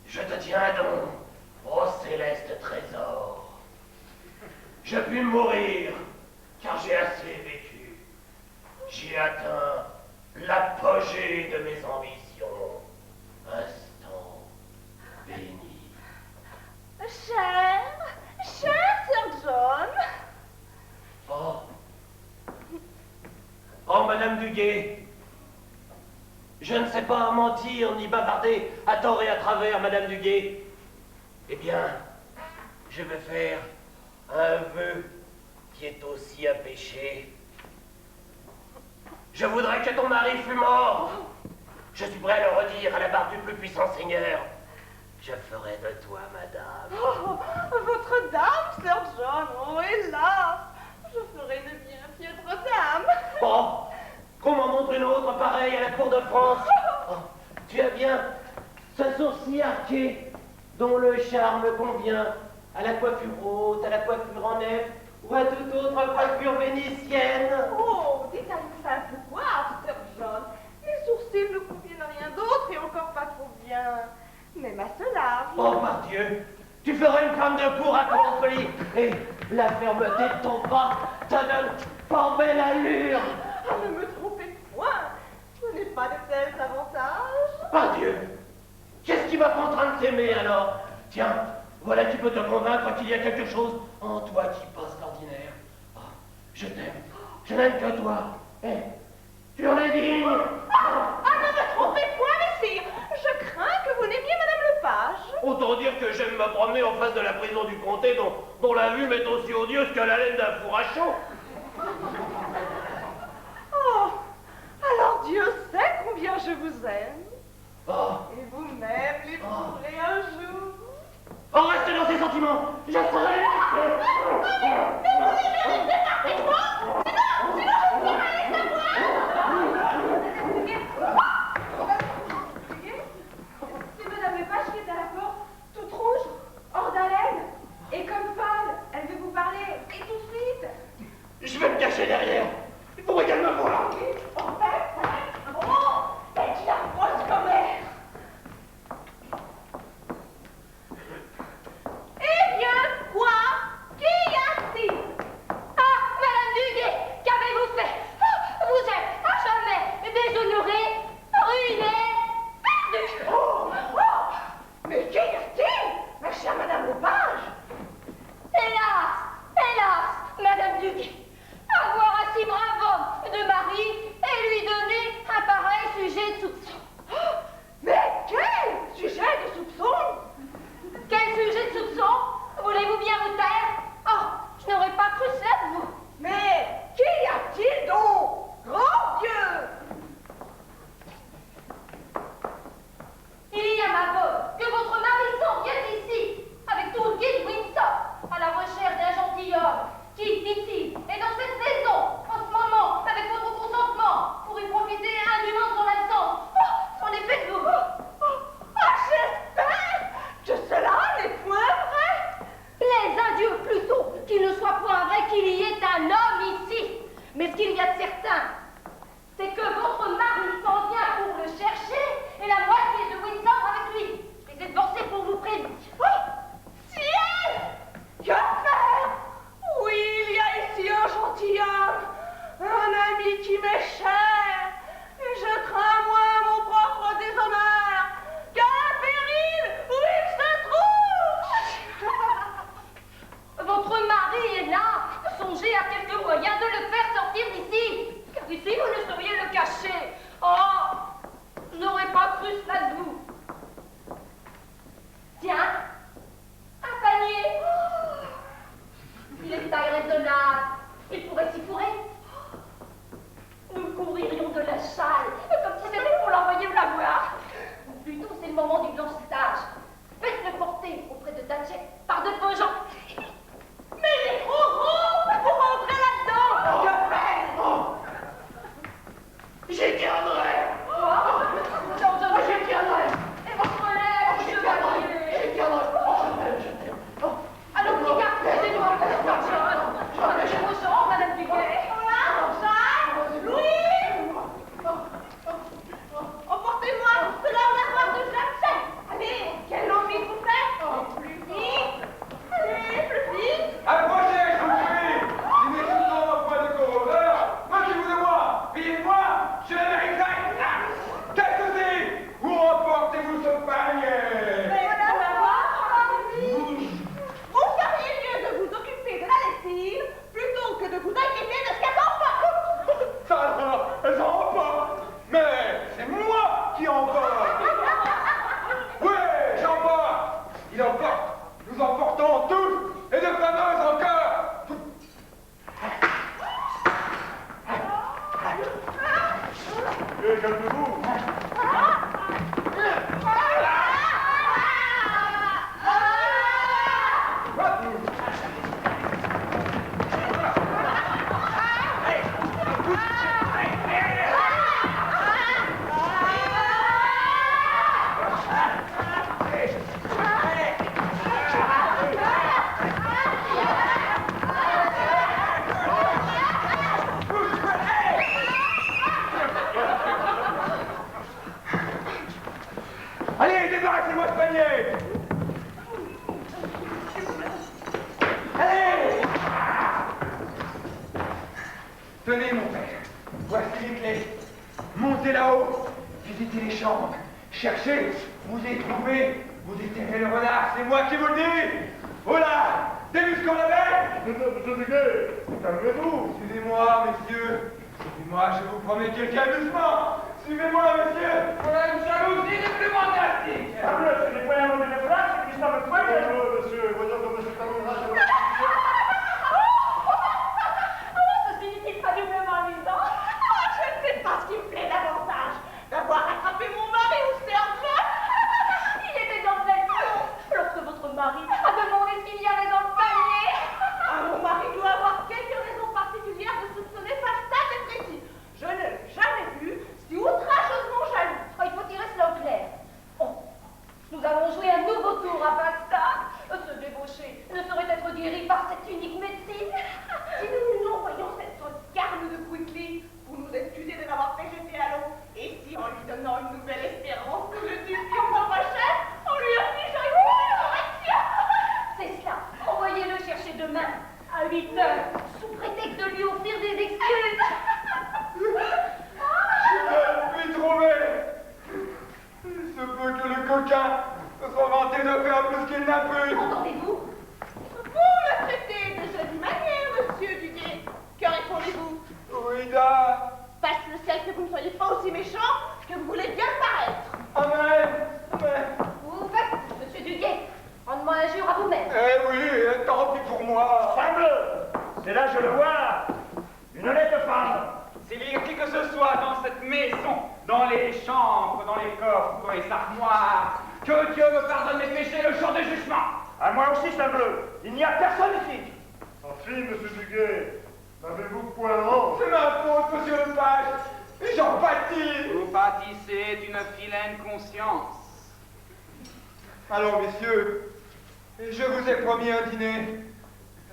Je te tiens donc, ô céleste trésor. Je puis mourir, car j'ai assez vécu. J'ai atteint l'apogée de mes ambitions. Instant béni. Cher Sir John. Oh. Oh, Madame Duguay. Je ne sais pas mentir ni bavarder à tort et à travers, Madame Duguay. Eh bien, je vais faire un vœu qui est aussi un péché. Je voudrais que ton mari fût mort. Je suis prêt à le redire à la barre du plus puissant Seigneur. Je ferai de toi, madame. Oh, votre dame, Sir John, oh hélas, je ferai de bien piètre dame. Oh, qu'on m'en montre une autre pareille à la cour de France. Oh, tu as bien ce sourcil arqué dont le charme convient à la coiffure haute, à la coiffure en nef ou à toute autre coiffure vénitienne. Oh, dites à une simple coiffe, Sir John. Les sourcils ne conviennent à rien d'autre et encore pas trop bien. Même à cela. Oh, par Dieu, tu ferais une femme de cour accomplie et la fermeté de ton pas te donne fort belle allure. Ah, ne me trompez point, je n'ai pas de tels avantages. Par Dieu, qu'est-ce qui va contraindre t'aimer alors? Tiens, voilà qui peut te convaincre qu'il y a quelque chose en toi qui passe l'ordinaire. Oh, je t'aime, je n'aime que toi. Eh, tu en es digne. Ah, ne me trompez point, messire. Je crains que vous n'aimiez Madame Lepage. Autant dire que j'aime me promener en face de la prison du comté dont la vue m'est aussi odieuse que la laine d'un four à chaud. Oh, alors Dieu sait combien je vous aime. Oh. Et vous-même l'éprouverez un jour. Oh, restez dans ces sentiments. Je serai... Mais vous y restez parfaitement. Sinon je pourrais les savoir. C'est Madame Lepage qui est à la porte, toute rouge, hors d'haleine, et comme folle. Elle veut vous parler, et tout de suite. Je vais me cacher derrière. Il faudrait qu'elle me voie. Oh, c'est qui approche comme elle. raisonnable. Il pourrait s'y fourrer. Nous couririons de la salle, comme si c'était pour l'envoyer au lavoir. Ou plutôt, c'est le moment du blanchissage. Faites-le porter auprès de Datchet par de vos gens. Mais il est trop gros pour rentrer là-dedans. Que faire? J'y tiendrai. J'y tiendrai. Et votre lèvre, chevalier. J'y tiendrai. Allons, petit gars, aidez-moi à faire quelque chose. Attachez vos jambes, Madame Duguay. Charles, Louis, emportez-moi de la lavoir de Datchet. Allez, quelle envie vous faites? Plus vite. Allez, plus vite. Approchez, je vous prie. Si mes sous-temps au point de corrodeur, moquez-vous de moi. Payez-moi, je le mériterai. Qu'est-ce que c'est? Où emportez-vous ce panier? Mais madame la voir, vous feriez mieux de vous occuper de la lessive plutôt que de vous inquiéter de ce qu'elles emportent. Ça alors, elles en emportent. Mais c'est moi qui emporte. Oui, j'emporte. Il emporte. Nous emportons tous. Et de fameuses encore. Calmez-vous. Allez, débarrassez-moi ce panier. Allez. Tenez, mon père. Voici les clés. Montez là-haut. Visitez les chambres. Cherchez. Vous y trouvez. Vous déterrez le renard. C'est moi qui vous le dis. Oh là. Des muscles en la bête. Monsieur Duguay, calmez-vous. Suivez-moi, messieurs. Suivez-moi, je vous promets quelques amusement. Suivez-moi, monsieur. Voilà une jalousie des plus fantastiques. C'est des poignards de la place qui sont le poignet. Monsieur, voyons comme je terminerai. Ceci n'est-il pas doublement amusant? Je ne sais pas ce qui me plaît davantage. D'avoir attrapé mon mari ou sergent. Il était dans le panier. Lorsque votre mari a demandé ce qu'il y avait dans le panier. Mon mari doit avoir quelques raisons particulières de soupçonner Falstaff et Précis. Je ne l'ai jamais vu si outrageusement jaloux. Oh, il faut tirer cela au clair. Oh, nous allons jouer un nouveau tour à Falstaff. Ce débauché ne saurait être guéri par cette unique médecine. Si nous nous envoyons cette sauce carne de Quickly, vous nous excusez de l'avoir fait jeter à l'eau. Et si en lui donnant une nouvelle espérance, nous le tuions au prochain, en lui infligeant une nouvelle correction. C'est cela. Envoyez-le chercher demain à 8 heures, sous prétexte de lui offrir des excuses. Je l'ai trouvé. Il se peut que le coquin se soit vanté de faire plus qu'il n'a pu. Entendez-vous? Vous me traitez de jolie manière, monsieur Duguay. Que répondez-vous? Ouida. Passe le ciel que vous ne soyez pas aussi méchant que vous voulez bien paraître. Amen. Amen. Vous faites, monsieur Duguay. Rendez-moi un jure à vous-même. Eh oui, tant pis pour moi. Simple. C'est là, je le vois. Une honnête femme. S'il y a qui que ce soit dans cette maison, dans les chambres, dans les coffres, dans les armoires, que Dieu me pardonne mes péchés le jour du jugement. À moi aussi, Saint-Bleu. Il n'y a personne ici. En fille, monsieur Duguay, n'avez-vous point honte? C'est ma faute, monsieur le page. J'en pâtis. Vous pâtissez d'une vilaine conscience. Allons, messieurs, je vous ai promis un dîner.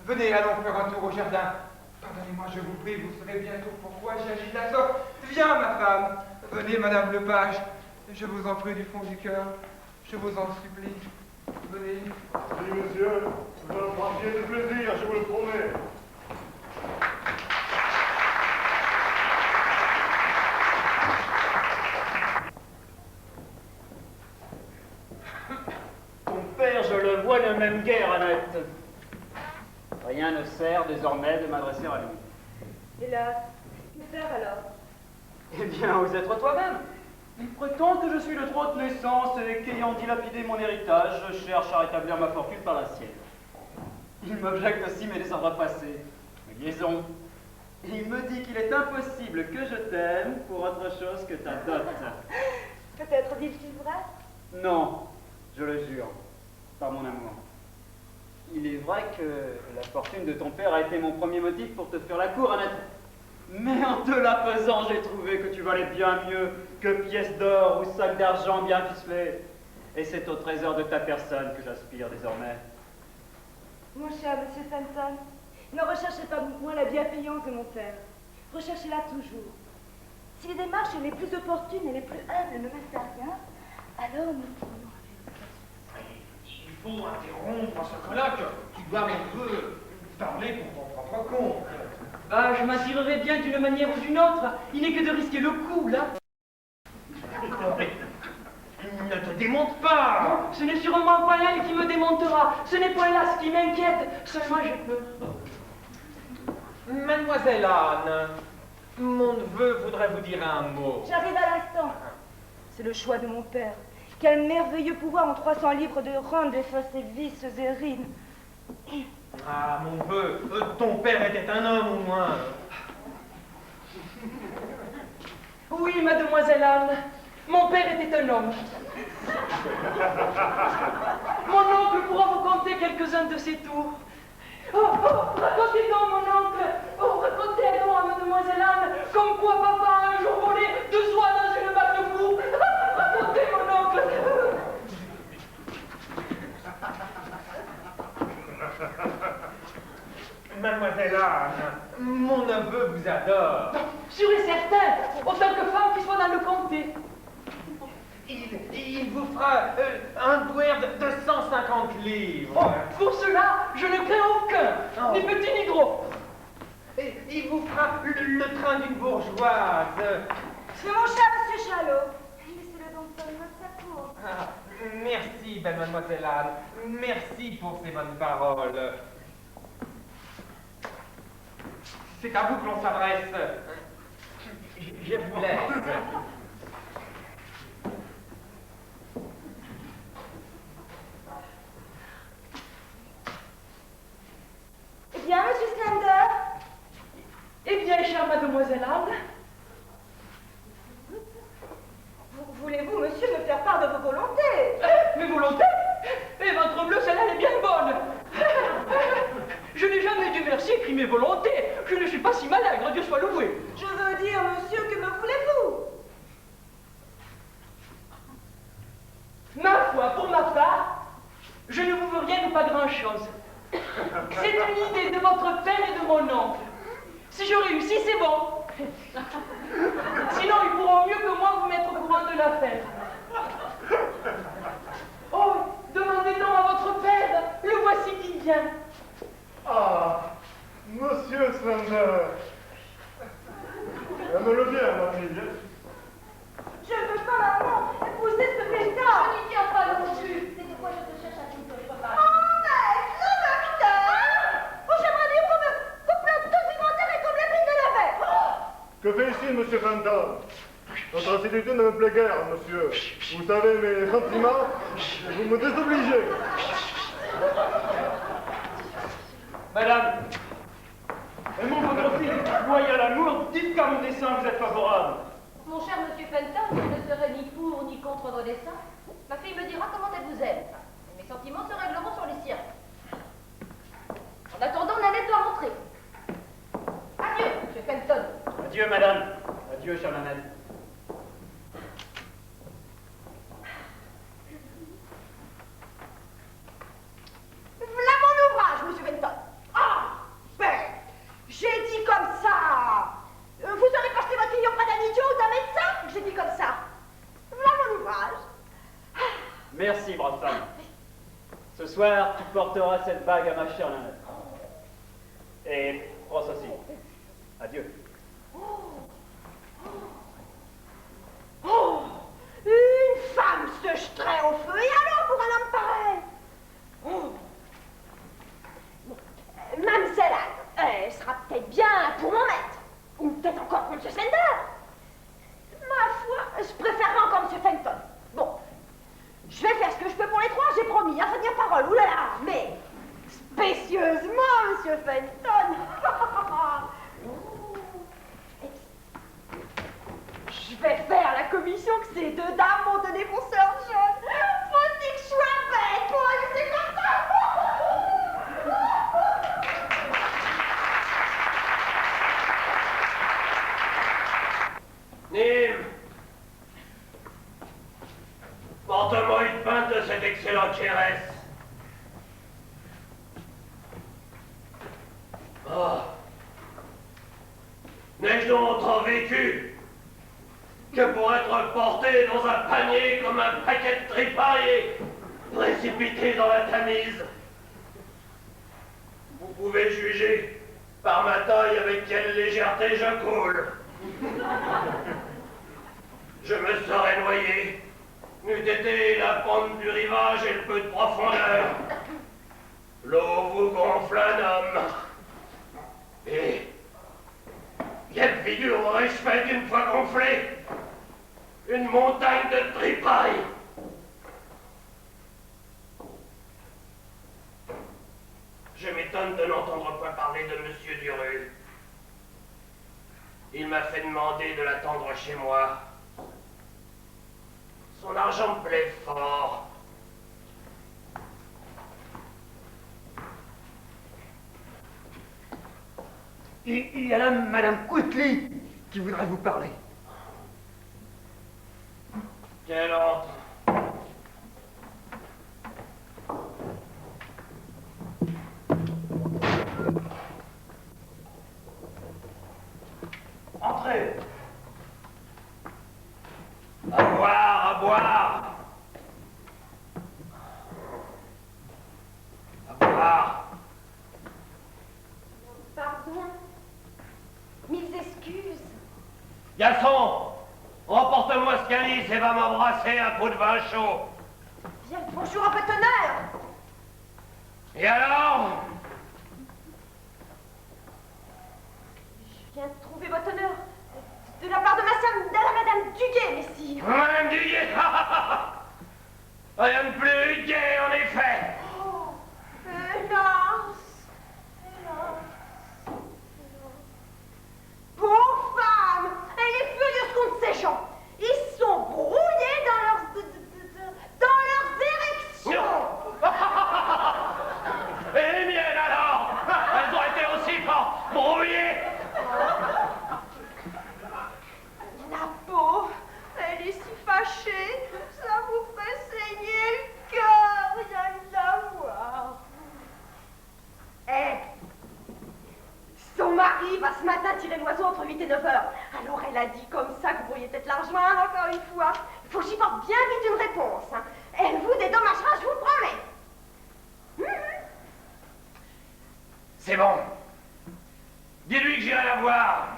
Venez, allons faire un tour au jardin. Pardonnez-moi, je vous prie, vous saurez bientôt pourquoi j'agis de la sorte. Viens, ma femme. Venez, madame le page. Je vous en prie du fond du cœur. Je vous en supplie. Venez. Oui, monsieur, vous en prendriez de plaisir, je vous le promets. Ton père, je le vois, ne m'aime guère, Annette. Rien ne sert désormais de m'adresser à lui. Hélas, que faire alors? Eh bien, vous êtes toi-même. Il prétend que je suis le trop de naissance et qu'ayant dilapidé mon héritage, je cherche à rétablir ma fortune par la sienne. Il m'objecte aussi mes désordres passés, mes liaisons. Il me dit qu'il est impossible que je t'aime pour autre chose que ta dot. Peut-être dit-il vrai? Non, je le jure, par mon amour. Il est vrai que la fortune de ton père a été mon premier motif pour te faire la cour, Annette. Mais en te la faisant, j'ai trouvé que tu valais bien mieux que pièces d'or ou sacs d'argent bien ficelés. Et c'est au trésor de ta personne que j'aspire désormais. Mon cher monsieur Fenton, ne recherchez pas moins la bienveillance de mon père. Recherchez-la toujours. Si les démarches les plus opportunes et les plus humbles ne mènent à rien, alors nous pourrons Il faut interrompre ce colloque. Tu dois, mon peu, parler pour ton propre compte. Ah, je m'en tirerai bien d'une manière ou d'une autre. Il n'est que de risquer le coup, là. Ne te démonte pas. Ce n'est sûrement pas elle qui me démontera. Ce n'est pas là ce qui m'inquiète. Seulement, j'ai peur. Mademoiselle Anne, mon neveu voudrait vous dire un mot. J'arrive à l'instant. C'est le choix de mon père. Quel merveilleux pouvoir en 300 livres de rendre des fausses et vices et rides. Ah, mon neveu, ton père était un homme au moins. Oui, mademoiselle Anne, mon père était un homme. Mon oncle pourra vous conter quelques-uns de ses tours. Racontez donc, mon oncle. Racontez donc à mademoiselle Anne comme quoi papa a un jour volé 2 soies dans une balle de four. Racontez, mon oncle. Mademoiselle Anne, mon neveu vous adore. Sûr et certain, autant que femme qui soit dans le comté. Il vous fera un douaire de 150 livres. Oh, pour cela, je ne crains aucun, ni petit ni gros. Et il vous fera le train d'une bourgeoise. C'est mon cher monsieur Chalot. Laissez-le donc seulement de sa cour. Ah, merci, belle mademoiselle Anne. Merci pour ces bonnes paroles. C'est à vous que l'on s'adresse. Je vous laisse. Eh bien, monsieur Slender? Eh bien, chère mademoiselle Anne, Voulez-vous, monsieur, me faire part de vos volontés? mes volontés? Et ventre bleu, celle-là, elle est bien bonne. Je n'ai jamais, Dieu merci, écrit mes volontés. Je ne suis pas si malingre, Dieu soit loué. Je veux dire, monsieur, que me voulez-vous? Ma foi, pour ma part, je ne vous veux rien ou pas grand-chose. C'est une idée de votre père et de mon oncle. Si je réussis, c'est bon. Sinon, ils pourront mieux que moi vous mettre au courant de l'affaire. Oh, demandez donc à votre père, le voici qui vient. Ah, monsieur Slender. Aime-le bien, ma fille. Je ne veux pas, maman, épouser ce Je pétard. n'y tiens pas non plus. C'est pourquoi je te cherche à toute autre part. Oh, mais le docteur! Oh, j'aimerais bien qu'on me plante documentaire et qu'on me l'épine de la verre. Que fait ici, monsieur Fenton? Votre assiduité ne me plaît guère, monsieur. Vous savez mes sentiments, et vous me désobligez. Madame, aimons votre fille loyal à l'amour, dites qu'à mon dessein vous êtes favorable. Mon cher monsieur Fenton, je ne serai ni pour ni contre vos desseins. Ma fille me dira comment elle vous aime. Et mes sentiments se régleront sur les siens. En attendant, Nanette doit rentrer. Adieu, monsieur Fenton. Adieu, madame. Adieu, chère Nanette. Voilà mon ouvrage, monsieur Fenton. Ah, ben, j'ai dit comme ça. Vous aurez porté votre fille auprès d'un idiot ou d'un médecin? J'ai dit comme ça. Voilà mon ouvrage. Merci, brave femme. Ce soir, tu porteras cette bague à ma chère Nanette. Et Ross aussi. Adieu. Oh, une femme se jeterait au feu, et alors pour un homme pareil? Oh. Bon, Mademoiselle Anne, elle sera peut-être bien pour mon maître, ou peut-être encore pour M. Slender. Ma foi, je préférerais encore M. Fenton. Bon, je vais faire ce que je peux pour les trois, j'ai promis, hein, c'est bien parole, oulala, mais spécieuse Fenton. Je vais faire la commission que ces deux dames m'ont donné pour sœur John. Faut-il que je sois bête pour laisser comme ça? Nîmes, porte-moi une pinte de cet excellent Kérès. Oh. N'ai-je donc autant vécu que pour être porté dans un panier comme un paquet de tripailles et précipité dans la Tamise? Vous pouvez juger par ma taille avec quelle légèreté je coule. Je me serais noyé, n'eût été la pente du rivage et le peu de profondeur. L'eau vous gonfle un homme. Et quelle figure aurais-je faite une fois gonflé? Une montagne de tripailles. Je m'étonne de n'entendre point parler de Monsieur Duru. Il m'a fait demander de l'attendre chez moi. Son argent me plaît fort. Il y a là Madame Coutely qui voudrait vous parler. Qu'elle entre. Entrez. À boire, à boire. À boire. Pardon. Mille excuses. Garçon, emporte-moi ce calice et va m'embrasser un pot de vin chaud. Bien le bonjour, un peu d'honneur. Et alors? Je viens de trouver votre honneur de la part de Madame Duguay, messire. Madame Duguay. Rien de plus gai, en effet. Oh, hélas. Pauvre femme, elle est furieuse contre ces gens. Ils sont brouillés dans leurs érections. Et les miennes alors? Elles ont été aussi fort brouillées. La pauvre, elle est si fâchée, ça vous fait saigner le cœur, rien de la voir. Son mari va ce matin tirer l'oiseau entre 8 et 9 heures. Alors elle a dit comme ça que vous pourriez peut-être la rejoindre encore une fois. Il faut que j'y porte bien vite une réponse. Hein. Elle vous dédommagera, je vous promets. C'est bon. Dis-lui que j'irai la voir.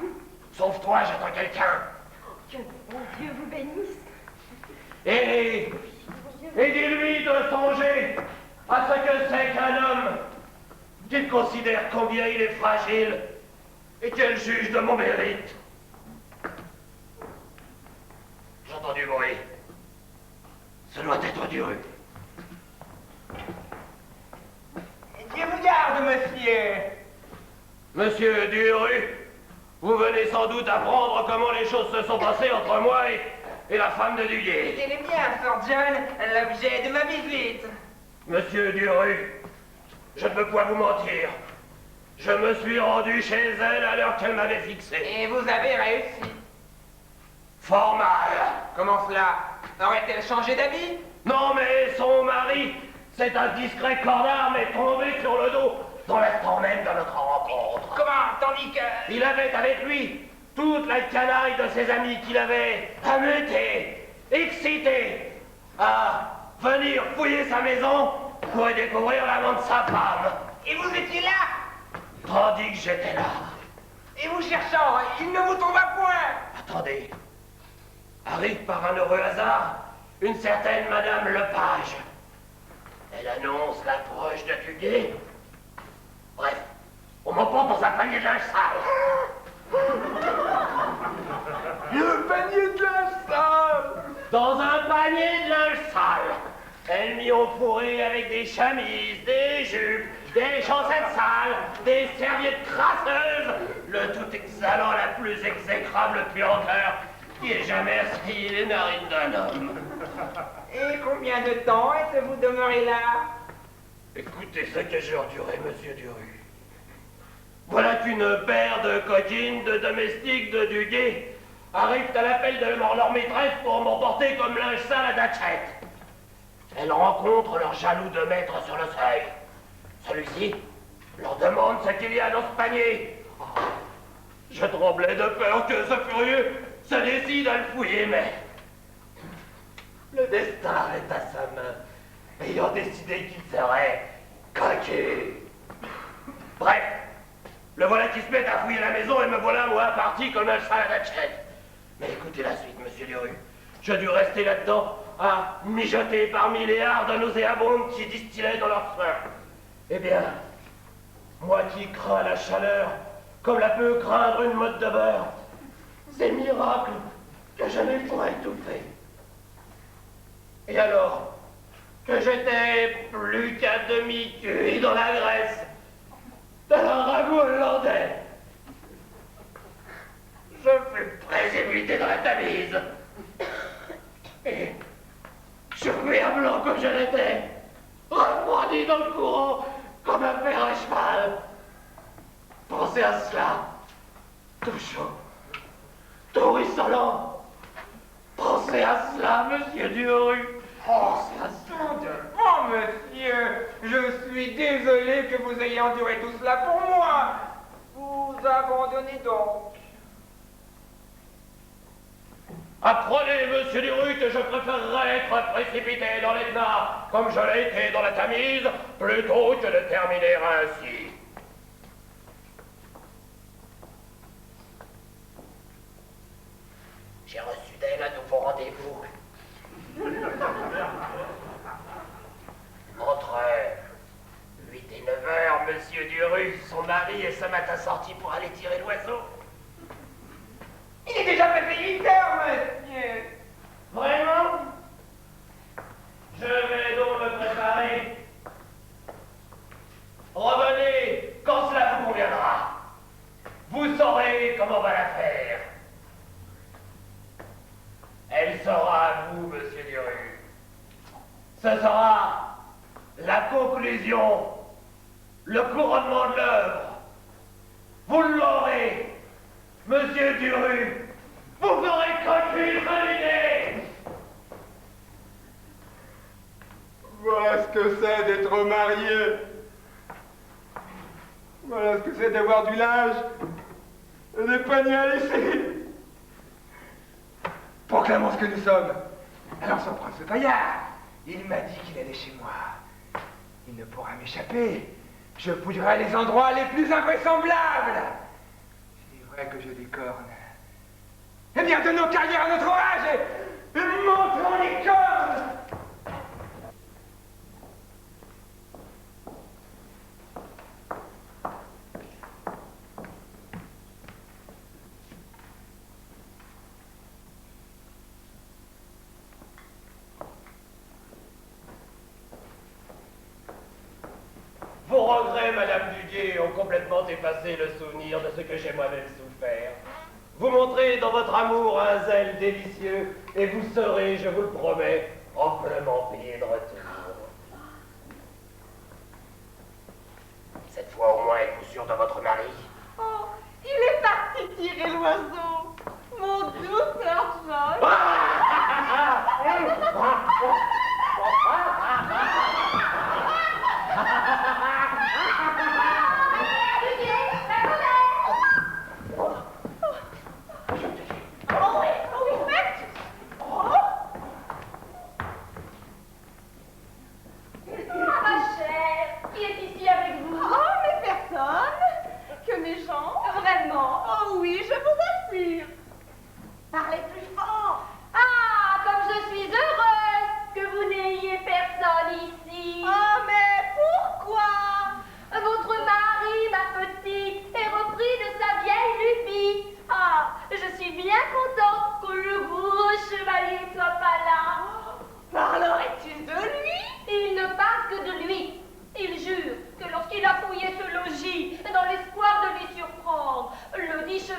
Sauve-toi, j'attends quelqu'un. Que bon Dieu vous bénisse. Et dis-lui de songer à ce que c'est qu'un homme, qu'il considère combien il est fragile et qu'elle juge de mon mérite. J'entends du bruit. Ce doit être Duru. Dieu vous garde, monsieur. Monsieur Duru, vous venez sans doute apprendre comment les choses se sont passées entre moi et la femme de Duguay. Tenez bien, Sir John, l'objet de ma visite. Monsieur Duru, je ne peux point vous mentir. Je me suis rendu chez elle à l'heure qu'elle m'avait fixée. Et vous avez réussi. Fort mal. Comment cela? Aurait-elle changé d'habit? Non, mais son mari, cet indiscret corps d'arme, est tombé sur le dos dans l'instant même de notre rencontre. Comment? Tandis que... Il avait avec lui toute la canaille de ses amis qu'il avait ameuté, excité à venir fouiller sa maison pour y découvrir l'amant de sa femme. Et vous étiez là? Tandis que j'étais là. Et vous cherchant, il ne vous tomba point. Attendez. Arrive par un heureux hasard une certaine Madame Lepage. Elle annonce l'approche de Duguay. Bref, on m'emporte dans un panier de linge sale. Le panier de linge sale. Dans un panier de linge sale. Elles m'y ont fourré avec des chemises, des jupes, des chaussettes sales, des serviettes crasseuses, le tout exhalant la plus exécrable puanteur qui ait jamais assailli les narines d'un homme. Et combien de temps êtes-vous demeuré là? Écoutez ce que j'ai enduré, monsieur Duru. Voilà qu'une paire de coquines, de domestiques, de duguets arrivent à l'appel de leur maîtresse pour m'emporter comme linge sale à Datchette. Elles rencontrent leur jaloux de maître sur le seuil. Celui-ci leur demande ce qu'il y a dans ce panier. Oh, je tremblais de peur que ce furieux se décide à le fouiller, mais le destin est à sa main, ayant décidé qu'il serait coquille. Bref, le voilà qui se met à fouiller la maison et me voilà, moi, parti comme un cheval à Datchette. Mais écoutez la suite, monsieur Duru. Je dus rester là-dedans à mijoter parmi les hardes nauséabondes qui distillaient dans leur sein. Eh bien, moi qui crains la chaleur comme la peut craindre une motte de beurre, c'est miracle que je n'ai point étouffé. Et alors que j'étais plus qu'à demi cuit dans la graisse d'un ragoût hollandais, je fus précipité dans la Tamise. Et, cuir blanc comme je l'étais, refroidi dans le courant comme un fer à cheval. Pensez à cela, tout chaud, tout ruisselant. Pensez à cela, monsieur Duru. Pensez à cela. Oh, monsieur, je suis désolé que vous ayez enduré tout cela pour moi. Vous abandonnez donc. Apprenez, monsieur Duru, que je préférerais être précipité dans l'Etna, comme je l'ai été dans la Tamise, plutôt que de terminer ainsi. J'ai reçu d'elle un nouveau rendez-vous. Entre 8 et 9 heures, monsieur Duru, son mari, est ce matin sorti pour aller tirer l'oiseau. Il est déjà passé 8 heures, monsieur. Vraiment? Je vais donc me préparer. Revenez quand cela vous conviendra. Vous saurez comment on va la faire. Elle sera à vous, monsieur Duru. Ce sera la conclusion, le couronnement de l'œuvre. Vous l'aurez. Monsieur Duru, vous aurez coquille ruinée. Voilà ce que c'est d'être marié. Voilà ce que c'est d'avoir du linge et des paniers à laisser. Proclamons ce que nous sommes. Alors son prince Paillard, il m'a dit qu'il allait chez moi. Il ne pourra m'échapper. Je fouillerai les endroits les plus invraisemblables. C'est vrai que j'ai des cornes. Eh bien, donnons carrière à notre orage et montrons les cornes. Vos regrets, Madame Duguay, ont complètement effacé le souvenir de ce que j'ai moi-même souffert. Vous montrez dans votre amour un zèle délicieux, et vous serez, je vous le promets, amplement payé de retour. Cette fois au moins, êtes-vous sûr de votre mari? Oh, il est parti tirer l'oiseau. Mon doux Sir John. Vraiment? Oh oui, je vous assure. Parlez plus fort. Ah, comme je suis heureuse que vous n'ayez personne ici. Oh, mais pourquoi? Votre mari, ma petite, est repris de sa vieille lubie. Ah, je suis bien contente que le gros chevalier ne soit pas là. Parlerais-tu de lui? Il ne parle que de lui. Il jure que lorsqu'il a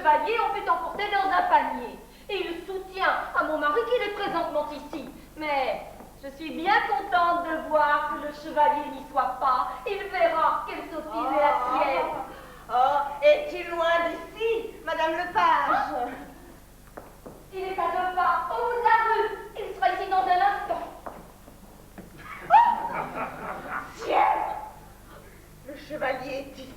chevalier ont pu emporter dans un panier. Et il soutient à mon mari qu'il est présentement ici. Mais je suis bien contente de voir que le chevalier n'y soit pas. Il verra quelle sottise est la sienne. Oh, es-tu loin d'ici, Madame Lepage? Il est à 2 pas, au bout de la rue. Il sera ici dans un instant. Ciel! Le chevalier est ici.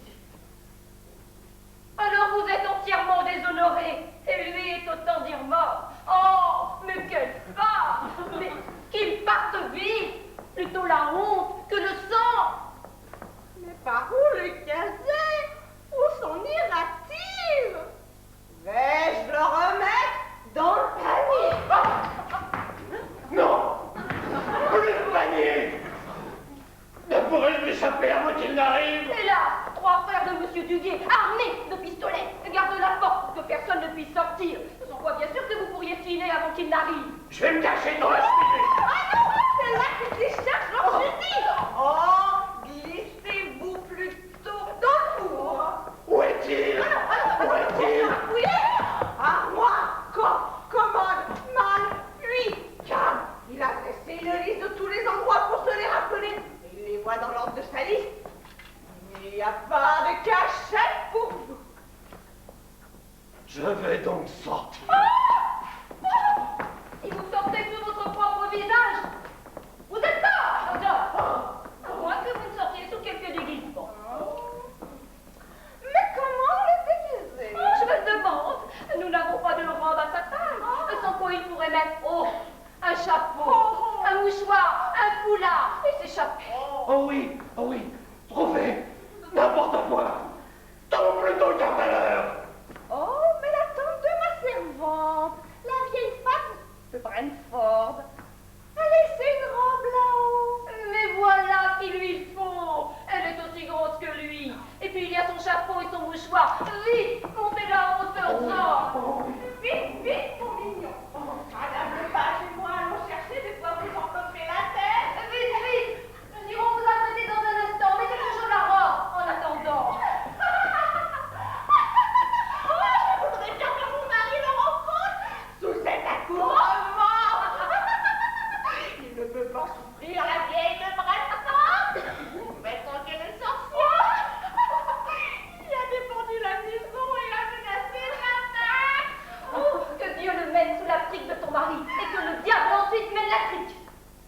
Alors vous êtes entièrement déshonoré, et lui est autant dire mort. Oh, mais quelle femme! Mais qu'il parte vite! Plutôt la honte que le sang! Mais par où le caser? Où s'en ira-t-il? Vais-je le remettre dans le panier? Non! Plus de panier! Ne pourrais-je m'échapper avant qu'il n'arrive? Hélas, 3 frères de Monsieur Duguay, armés de pistolets, gardent la porte pour que personne ne puisse sortir. Sans quoi, bien sûr que vous pourriez filer avant qu'il n'arrive. Je vais me cacher dans la cheminée. Ah non! C'est là qu'ils cherchent leur fusil! Oh! Glissez-vous plutôt dans le four! Où est-il? Où est-il? Oui! À moi! Commode! Mal! Lui! Calme! Il a dressé une liste de tous les endroits pour se les rappeler. Il les voit dans l'ordre de sa liste. Il n'y a pas de cachette pour vous. Je vais donc sortir. Et vous sortez sur votre propre visage. Vous êtes là, à moins que vous ne sortiez sous quelque déguisement. Mais comment le déguiser? Je me demande, nous n'avons pas de robe à sa taille, sans quoi il pourrait mettre un chapeau, un mouchoir, un foulard et s'échapper. Oh oui, trouvez, n'importe quoi. Tombe plutôt qu'un malheur. Oh, mais la tante de ma servante, la vieille femme de Brentford, a laissé une robe là-haut. Mais voilà qu'il lui faut. Elle est aussi grosse que lui. Et puis il y a son chapeau et son mouchoir. Vite, montez la hauteur ça. Vite, vite, mon mignon. Madame Lepage et moi allons chercher de quoi vous envelopper la tête. Vite, nous irons vous apprêter dans un instant. Mettez toujours la robe en attendant. Je voudrais bien que mon mari le rencontre sous cet accoutrement. Il ne peut pas souffrir la vieille de Brentford. Maintenant qu'elle est sorcière. Il a défendu la maison et a menacé ma mère. Oh, que Dieu le mène sous la trique de ton mari et que le diable ensuite mène la trique.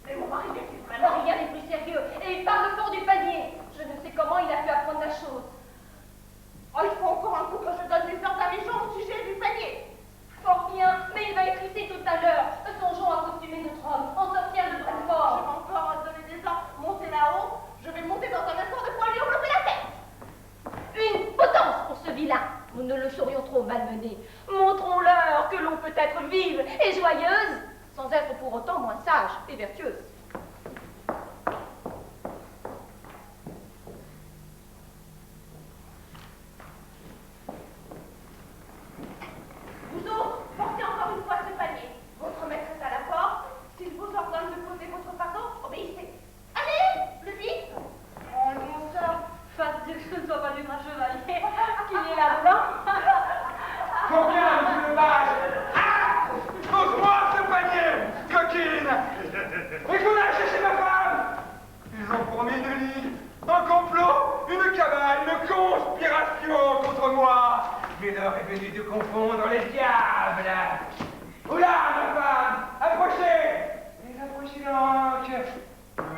Mais mon mari n'est vraiment... Rien n'est plus sérieux et il parle fort du panier. Je ne sais comment il a pu apprendre la chose. Oh, il faut encore un coup que je donne des ordres à mes gens au sujet du panier. Fort bien, mais il va être ici tout à l'heure. Songeons à costumer notre homme en sorcière de Je Brentford. vais encore donner des ordres. Montez là-haut. Je vais monter dans un instant de quoi lui envelopper la tête. Une potence pour ce vilain. Nous ne le saurions trop malmener. Montrons-leur que l'on peut être vive et joyeuse sans être pour autant moins sage et vertueuse. Vous autres, portez encore une fois ce panier. Votre maître est à la porte. S'il vous ordonne de poser votre fardeau, obéissez. Allez, plus vite. Oh, mon sœur, Fasse Dieu que ce ne soit pas du grand chevalier qui est là-dedans. Combien, monsieur Lepage? Pose-moi ce panier, coquine! Et qu'on a cherché ma femme! Ils ont promis une ligue, un complot, une cabale, une conspiration contre moi! Mais l'heure est venue de confondre les diables! Oula, ma femme! Approchez! Mais approchez donc!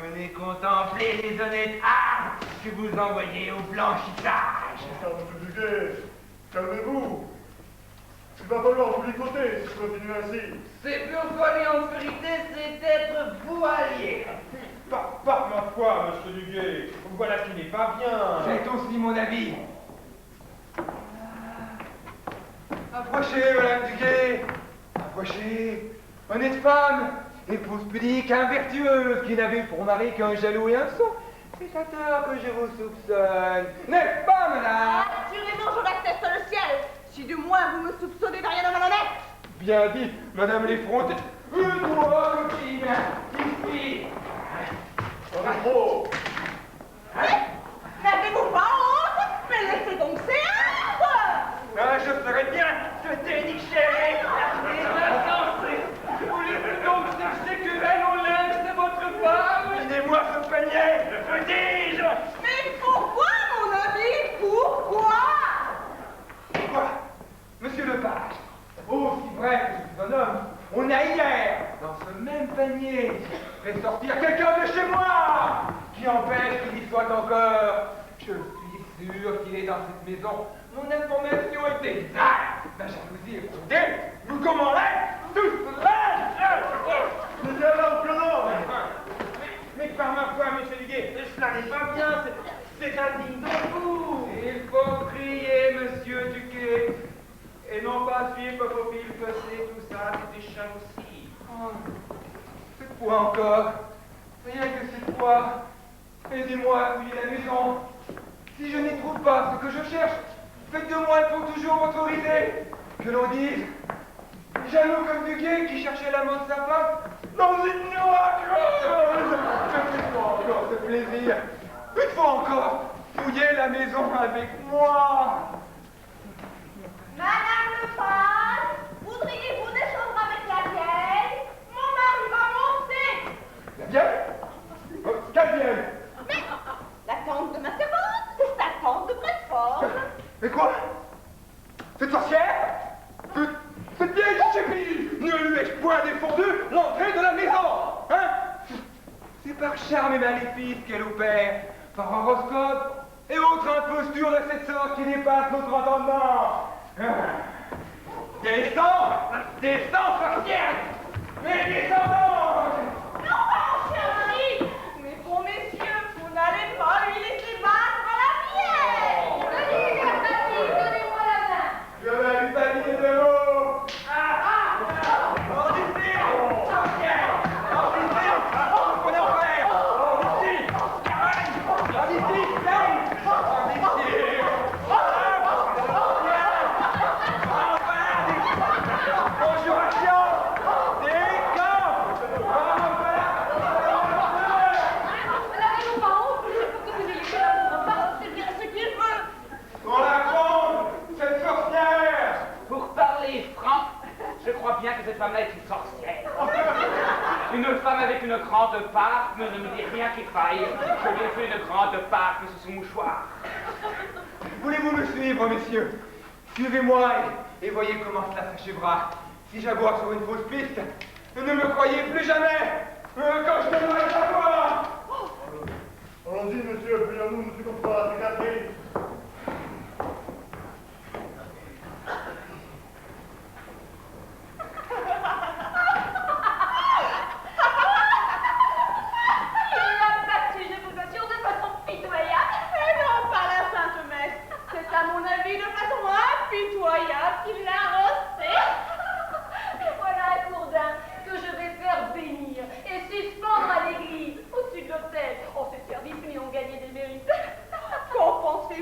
Venez contempler les honnêtes armes que vous envoyez au blanchissage! Monsieur Duguay, calmez-vous. Il va falloir vous ligoter si je continue ainsi. C'est plus folie en vérité, c'est être voilier. Par ma foi, monsieur Duguay, voilà qui n'est pas bien. C'est aussi mon avis. Approchez, madame Duguay. Approchez. Honnête femme, épouse pudique, invertueuse, qui n'avait pour mari qu'un jaloux et un sot. C'est à tort que je vous soupçonne. N'est-ce pas, madame? Assurément, je l'atteste le ciel. Si du moins vous me soupçonnez de rien de malhonnête. Bien dit, madame l'effrontée. Toi, coquine, ici. Bravo. N'avez-vous pas honte? Mais laissez donc ces arbres. Je ferai bien Fais sortir quelqu'un de chez moi qui empêche qu'il y soit encore. Je suis sûr qu'il est dans cette maison. Mon information est exacte. La jalousie est fondée. Nous commandons tous là. Mais viens là au colon. Mais par ma foi, monsieur Duguay, cela n'est pas bien, c'est indigne de vous. Il faut crier, monsieur Duguay, et non pas suivre vos piles que c'est tout ça, c'est des jalousies. Oh, cette fois encore, rien que cette fois, aidez-moi à fouiller la maison. Si je n'y trouve pas ce que je cherche, faites de moi pour toujours m'autoriser. Que l'on dise, jaloux comme Duguay qui cherchait l'amant de sa femme dans une noix creuse. Je fais pas encore ce plaisir. Une fois encore, fouillez la maison avec moi. Madame Lepage, voudriez-vous descendre avec la vieille? Mon mari va monter. La vieille? Quelle vieille? Mais la tante de ma servante, c'est sa tante de Bradford. Mais quoi? Cette sorcière? Cette vieille chépille ne lui ai-je point défendu l'entrée de la maison? Hein? C'est par charme et maléfice qu'elle opère, par horoscope et autres impostures de cette sorte qui dépassent notre entendement. Descends, sorcière! Mais descendons! Non, chérie! Mais bon messieurs, vous n'allez pas lui laisser battre la vieille! Venez, la famille, donnez-moi la main! Je vais lui bannir de l'eau! Hors d'ici! Sorcière! Hors d'ici! Qu'on est en fer! Hors d'ici! Hors d'ici! Hors d'ici! Conjuration! N'avez-vous pas honte? Que vous ayez fait l'amour par c'est bien ce qu'il veut! On la prend, cette sorcière! Pour parler franc, je crois bien que cette femme-là est une sorcière. Une femme avec une grande part ne me dit rien qui faille. Je lui ai fait une grande part sous son mouchoir. Voulez-vous me suivre, messieurs? Suivez-moi et voyez comment cela s'achèvera. Si j'aborde sur une fausse piste, ne me croyez plus jamais quand je donnerai la voix. Allons-y, monsieur, prions-nous, ne suivons pas, regardez. Il l'a battu, je vous assure, de façon pitoyable. Mais non, pas la sainte messe. C'est à mon avis de façon impitoyable qu'il l'a rossé. Et voilà un gourdin que je vais faire bénir et suspendre à l'église, au-dessus de l'autel. Oh, ces services lui ont gagné des mérites. Qu'en pensez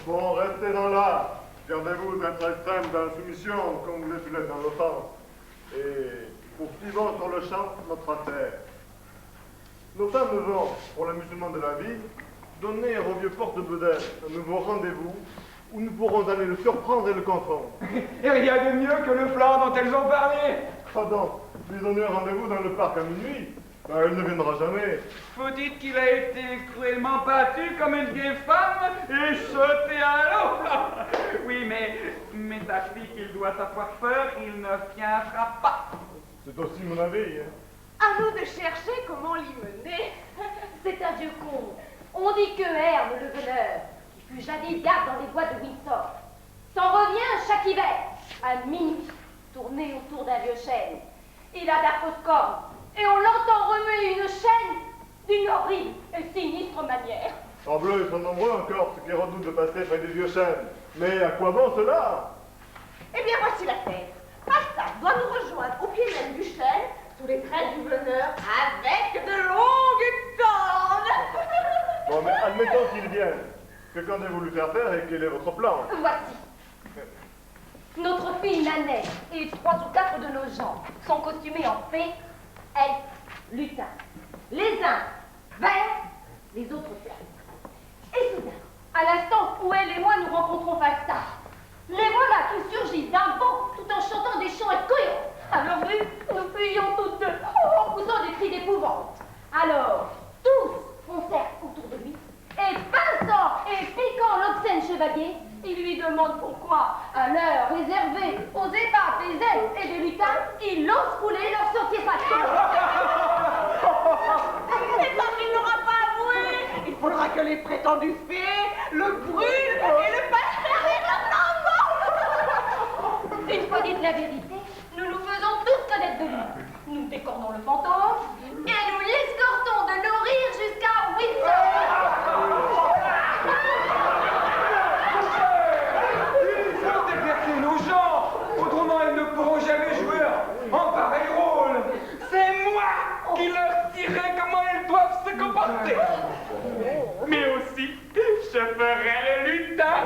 Bon, restez-en là. Gardez-vous d'être extrême dans la soumission, comme vous êtes l'être dans l'offense. Et poursuivons sur le champ notre affaire. Nos femmes vont, pour l'amusement de la vie, donner au vieux porte-bedel un nouveau rendez-vous où nous pourrons aller le surprendre et le confondre. Et rien de mieux que le plan dont elles ont parlé. Pardon, lui donner un rendez-vous dans le parc à minuit. Ben, elle ne viendra jamais. Vous dites qu'il a été cruellement battu comme une vieille femme et jeté à l'eau. Oui, mais d'après qu'il doit avoir peur, il ne viendra pas. C'est aussi mon avis. Hein. À nous de chercher comment l'y mener. C'est un vieux conte. On dit que Herme, le veneur, qui fut jadis garde dans les bois de Windsor, s'en revient chaque hiver, à minuit, tourner autour d'un vieux chêne. Il a d'affreuses cornes, et on l'entend remuer une chaîne d'une horrible et sinistre manière. En bleu, ils sont nombreux encore, ceux qui redoutent de passer près des vieux chênes. Mais à quoi bon cela? Eh bien, voici l'affaire. Falstaff doit nous rejoindre au pied même du chêne, sous les traits du veneur, avec de longues cornes. Bon, mais admettons qu'il vienne. Que qu'en-avez-vous voulu faire faire et quel est votre plan? Voici. Notre fille Nanette et 3 ou 4 de nos gens sont costumés en fées, elfes, lutins. Les uns verts, les autres blancs. Et soudain, à l'instant où elle et moi nous rencontrons Falstaff, les voilà qui surgissent d'un bond tout en chantant des chants incohérents. Alors nous fuyons toutes deux en poussant des cris d'épouvante. Alors, tous foncèrent autour de lui et pinçant et piquant l'obscène chevalier, ils lui demandent pourquoi, à l'heure réservée aux ébats des elfes et des lutins, il ose couler leur sorcier sacré. Mais tant qu'il n'aura pas avoué, il faudra que les prétendus fées le brûlent et le fassent servir comme enfant. Une fois dite la vérité, nous nous faisons tous connaître de lui. Nous décornons le fantôme et nous l'escortons de nos rires jusqu'à Windsor. Ils ont dépercé nos gens, autrement ils ne pourront jamais jouer en pareil rôle. C'est moi qui leur dirai comment ils doivent se comporter. Mais aussi, je ferai le lutin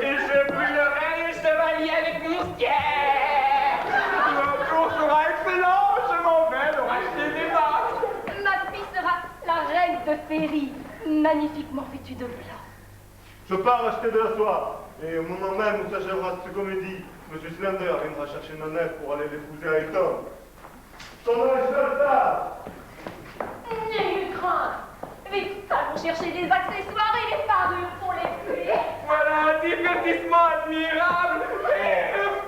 et je brûlerai les chevaliers avec mon pierre. Le jour sera excellent, je m'en vais leur acheter des vaches. Ma fille sera la reine de Féerie, magnifiquement vêtue de blanc. Je pars acheter de la soie. Et au moment même où s'achèvera cette comédie, M. Slender viendra chercher Nanette pour aller l'épouser à Elton. Son nom est Falstaff. N'ayez eu crainte. Vite, allons chercher des accessoires et des parures pour les fées. Voilà un divertissement admirable et une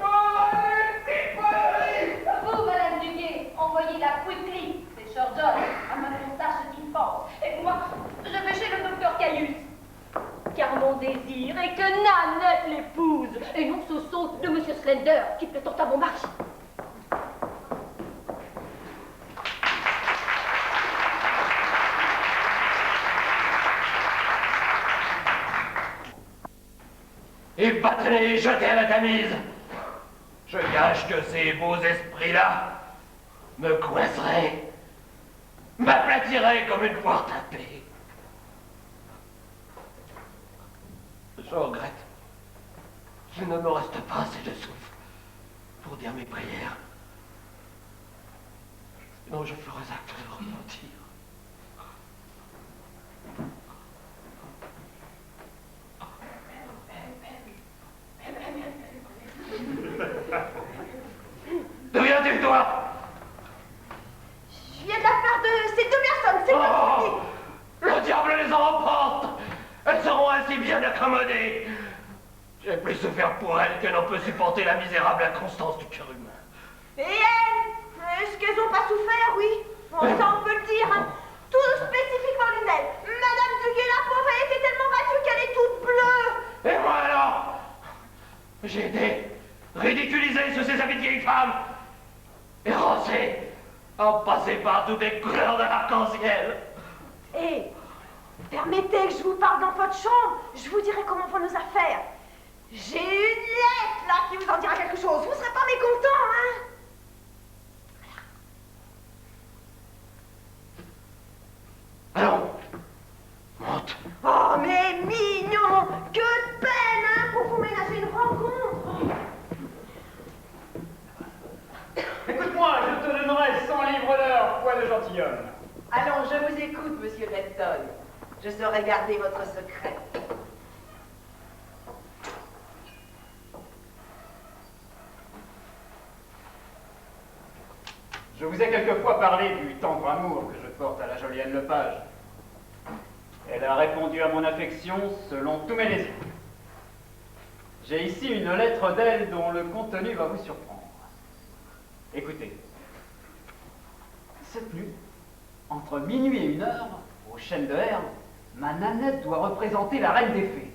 Vous, Madame Duguay, envoyez la Quickly, c'est Sir John, à ma moustache qui pense. Et moi, je vais chez le docteur Caius. Car mon désir est que Nanette l'épouse, et non ce sot de Monsieur Slender qui plaît tant à mon mari. Et bâtonnez, jetez à la tamise. Je gage que ces beaux esprits-là me coinceraient, m'aplatiraient comme une porte à paix. Je regrette qu'il ne me reste pas assez de souffle pour dire mes prières. Sinon je ferais acte de repentir. D'où viens-tu, toi? Je viens de la part de ces 2 personnes, c'est Oh, le diable les emporte. Elles seront ainsi bien accommodées. J'ai plus souffert pour elles que n'en peut supporter la misérable inconstance du cœur humain. Et elles, est-ce qu'elles n'ont pas souffert, oui? Ça, on peut le dire. Hein. Tout spécifiquement l'une d'elles. Madame Duguay, la pauvre, elle était tellement battue qu'elle est toute bleue. Et moi alors? J'ai été ridiculisé sous ces habits de vieille femme, et rossé, en passé par toutes les couleurs de l'arc-en-ciel. Et permettez que je vous parle dans votre chambre. Je vous dirai comment vont nos affaires. J'ai une lettre là qui vous en dira quelque chose. Vous ne serez pas mécontents, hein? Allons, monte. Oh, mais mignon! Que de peine! monsieur Benton. Je saurai garder votre secret. Je vous ai quelquefois parlé du tendre amour que je porte à la jolie Anne Lepage. Elle a répondu à mon affection selon tous mes désirs. J'ai ici une lettre d'elle dont le contenu va vous surprendre. Écoutez. Cette nuit, entre minuit et 1h, au chêne de Herne, ma Nanette doit représenter la reine des fées.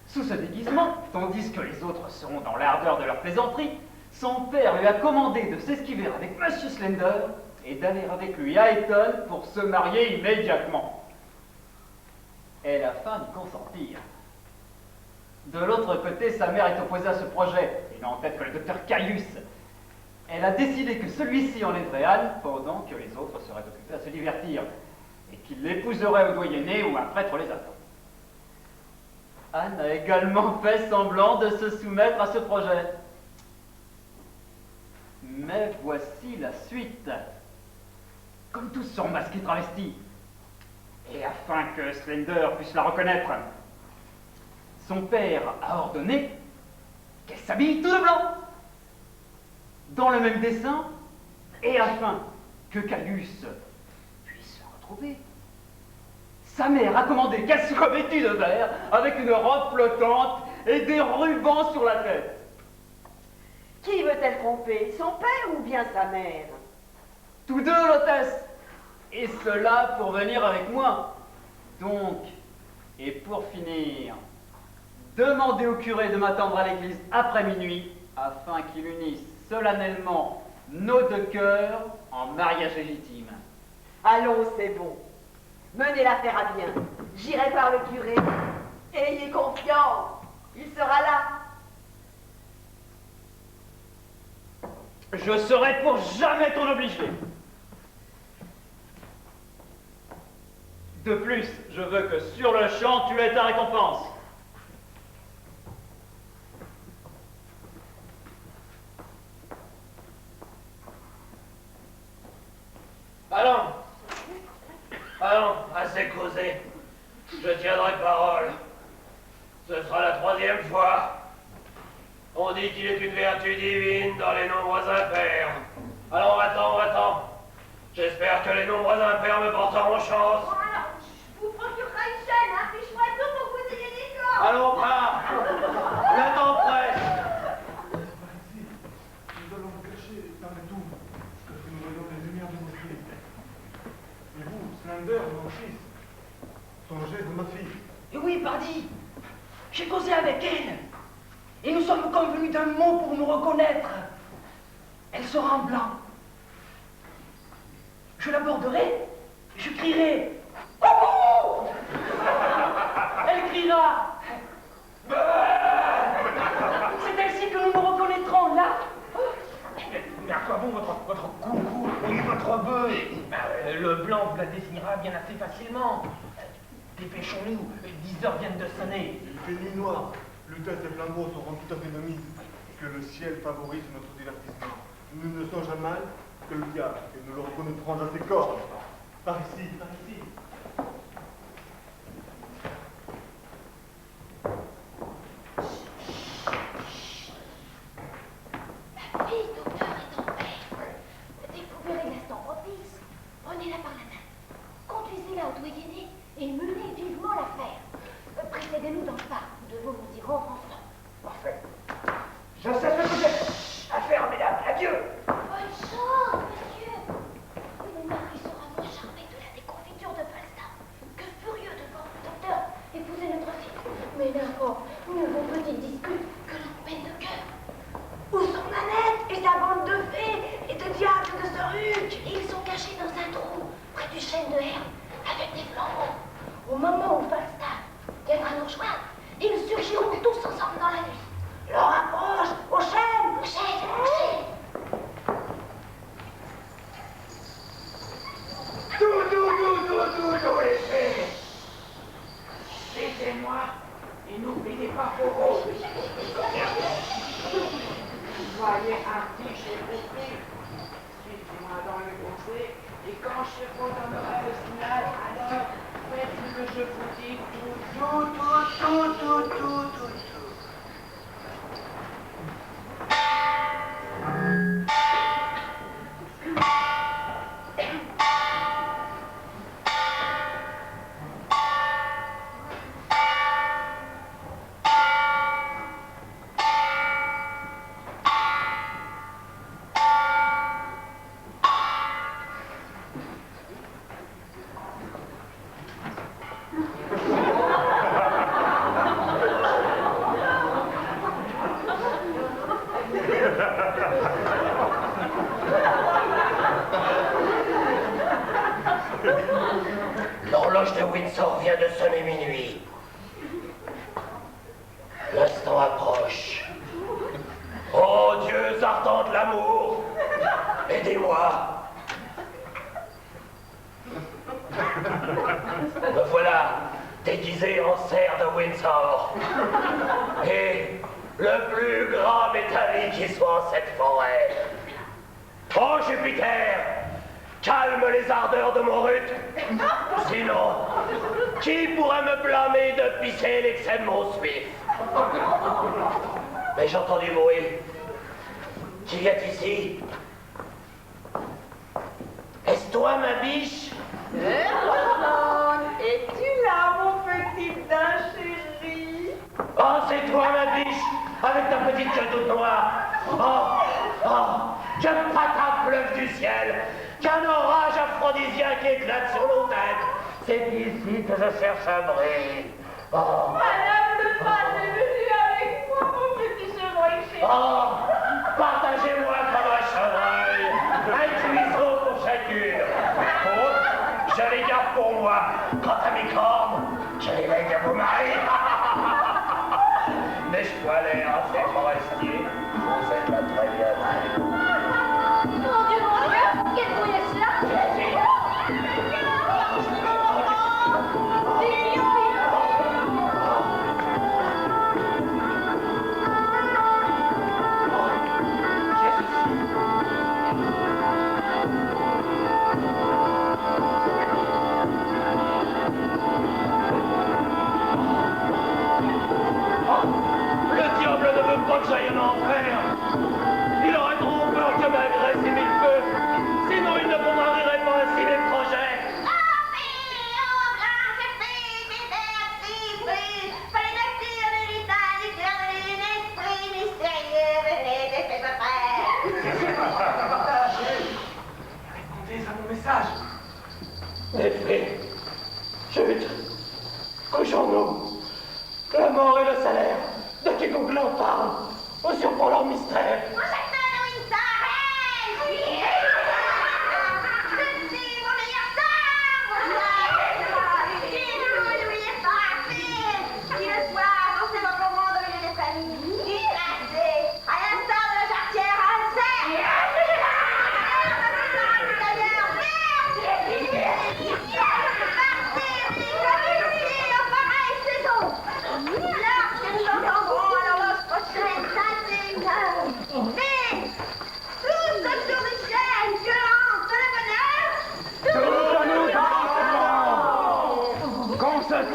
Sous ce déguisement, tandis que les autres seront dans l'ardeur de leur plaisanterie, son père lui a commandé de s'esquiver avec Monsieur Slender et d'aller avec lui à Eton pour se marier immédiatement. Elle a faim d'y consentir. De l'autre côté, sa mère est opposée à ce projet, ayant en tête que le docteur Caius. Elle a décidé que celui-ci enlèverait Anne pendant que les autres seraient occupés à se divertir, et qu'il l'épouserait au doyenné où un prêtre les attend. Anne a également fait semblant de se soumettre à ce projet. Mais voici la suite. Comme tous sont masqués travestis, et afin que Slender puisse la reconnaître, son père a ordonné qu'elle s'habille tout de blanc, dans le même dessin, et afin que Caius puisse la retrouver, sa mère a commandé qu'elle se revêtût de vert avec une robe flottante et des rubans sur la tête. Qui veut-elle tromper, son père ou bien sa mère? Tous deux, l'hôtesse, et cela pour venir avec moi. Donc, et pour finir, demandez au curé de m'attendre à l'église après minuit, afin qu'il unisse solennellement nos deux cœurs en mariage légitime. Allons, c'est bon. Menez l'affaire à bien. J'irai par le curé. Ayez confiance. Il sera là. Je serai pour jamais ton obligé. De plus, je veux que sur le champ, tu aies ta récompense. Allons, assez causé. Je tiendrai parole. Ce sera la 3e fois. On dit qu'il est une vertu divine dans les nombres impairs. Allons, va-t'en. J'espère que les nombres impairs me porteront chance. Bon, alors, je vous procurerai une chaîne, un fichoir et tout pour que vous ayez des corps. Allons, pars. Le temps presse. Nous allons vous cacher dans les tours, que nous voyons les lumières de nos filles. Et vous, Slender, mon fils, songez de ma fille. Et oui, pardi, j'ai causé avec elle. Et nous sommes convenus d'un mot pour nous reconnaître. Elle sera en blanc. Je l'aborderai, je crierai. Oh! Elle criera. C'est ainsi que nous nous reconnaîtrons là. Mais à quoi bon votre coucou et votre bœuf? Le blanc vous la dessinera bien assez facilement. Dépêchons-nous, 10 heures viennent de sonner. Il fait nuit noire. Lutèce et flambeaux seront tout à fait de mise. Que le ciel favorise notre divertissement. Nous ne songeons mal que le diable, et nous le reconnaîtrons dans ses cordes. Par ici. La fille, docteur, est en paix. Découvrez l'instant propice. Prenez-la par la main. Conduisez-la au doyenné et menez vivement l'affaire. Précédez-nous dans le parc. Nous devons nous y rendre ensemble. Parfait. Je sais ce que j'ai à faire, mesdames. Adieu. Bonne chance, monsieur. Mon mari sera moins charmé de la déconfiture de Falstaff que furieux de voir le docteur épouser notre fille. Mais n'importe, mieux vaut petite dispute que longue peine de cœur. Où sont Nanette et sa bande de fées et de diables de Soruk? Ils sont cachés dans un trou près du chêne de Herne avec des flambeaux. Au moment où Falstaff viendra nous rejoindre, ils surgiront tous ensemble dans la nuit. Leur approche au chêne. Au chêne. Tout, les fées. Laissez-moi et n'oubliez pas Fauveau. Soyez un petit chez vous. Suivez-moi dans le conseil Et quand je vous donnerai le signal, alors faites ce que je vous dis, tout. L'horloge de Windsor vient de sonner minuit. L'instant approche. Oh dieux ardents de l'amour, aidez-moi. Me voilà déguisé en cerf de Windsor. Et le plus grand métallique qui soit en cette forêt. Oh Jupiter, calme les ardeurs de mon rut. Sinon, qui pourrait me blâmer de pisser l'excès de mon suif? Mais j'entends du bruit. Qui est ici? Est-ce toi, ma biche? Es-tu là, mon petit daim chéri? Oh, c'est toi, ma biche, avec ta petite queue toute noire. Que patate pleuve du ciel, qu'un orage aphrodisiaque éclate sur nos têtes. C'est ici que je cherche un bris. Oh. Madame le Page est venue avec moi, mon petit chevreuil chéri. Oh, partagez-moi comme un chevreuil, un cuisseau pour chacune. Oh, je les garde pour moi. Quant à mes cornes, je les lègue à vos maris. N'ai-je pas l'air assez forestier? Vous êtes pas très bien. Mon Dieu, quel bruit est-ce là? Le diable ne veut pas que j'aille en enfer. Il aurait trop peur que m'agresse et mille feux. Sinon, il ne contrarierait pas ainsi mes projets. Répondez à mon message. Effet, chut, couchons-nous. La mort est le salaire de quiconque l'en parle ou surprend leur mystère.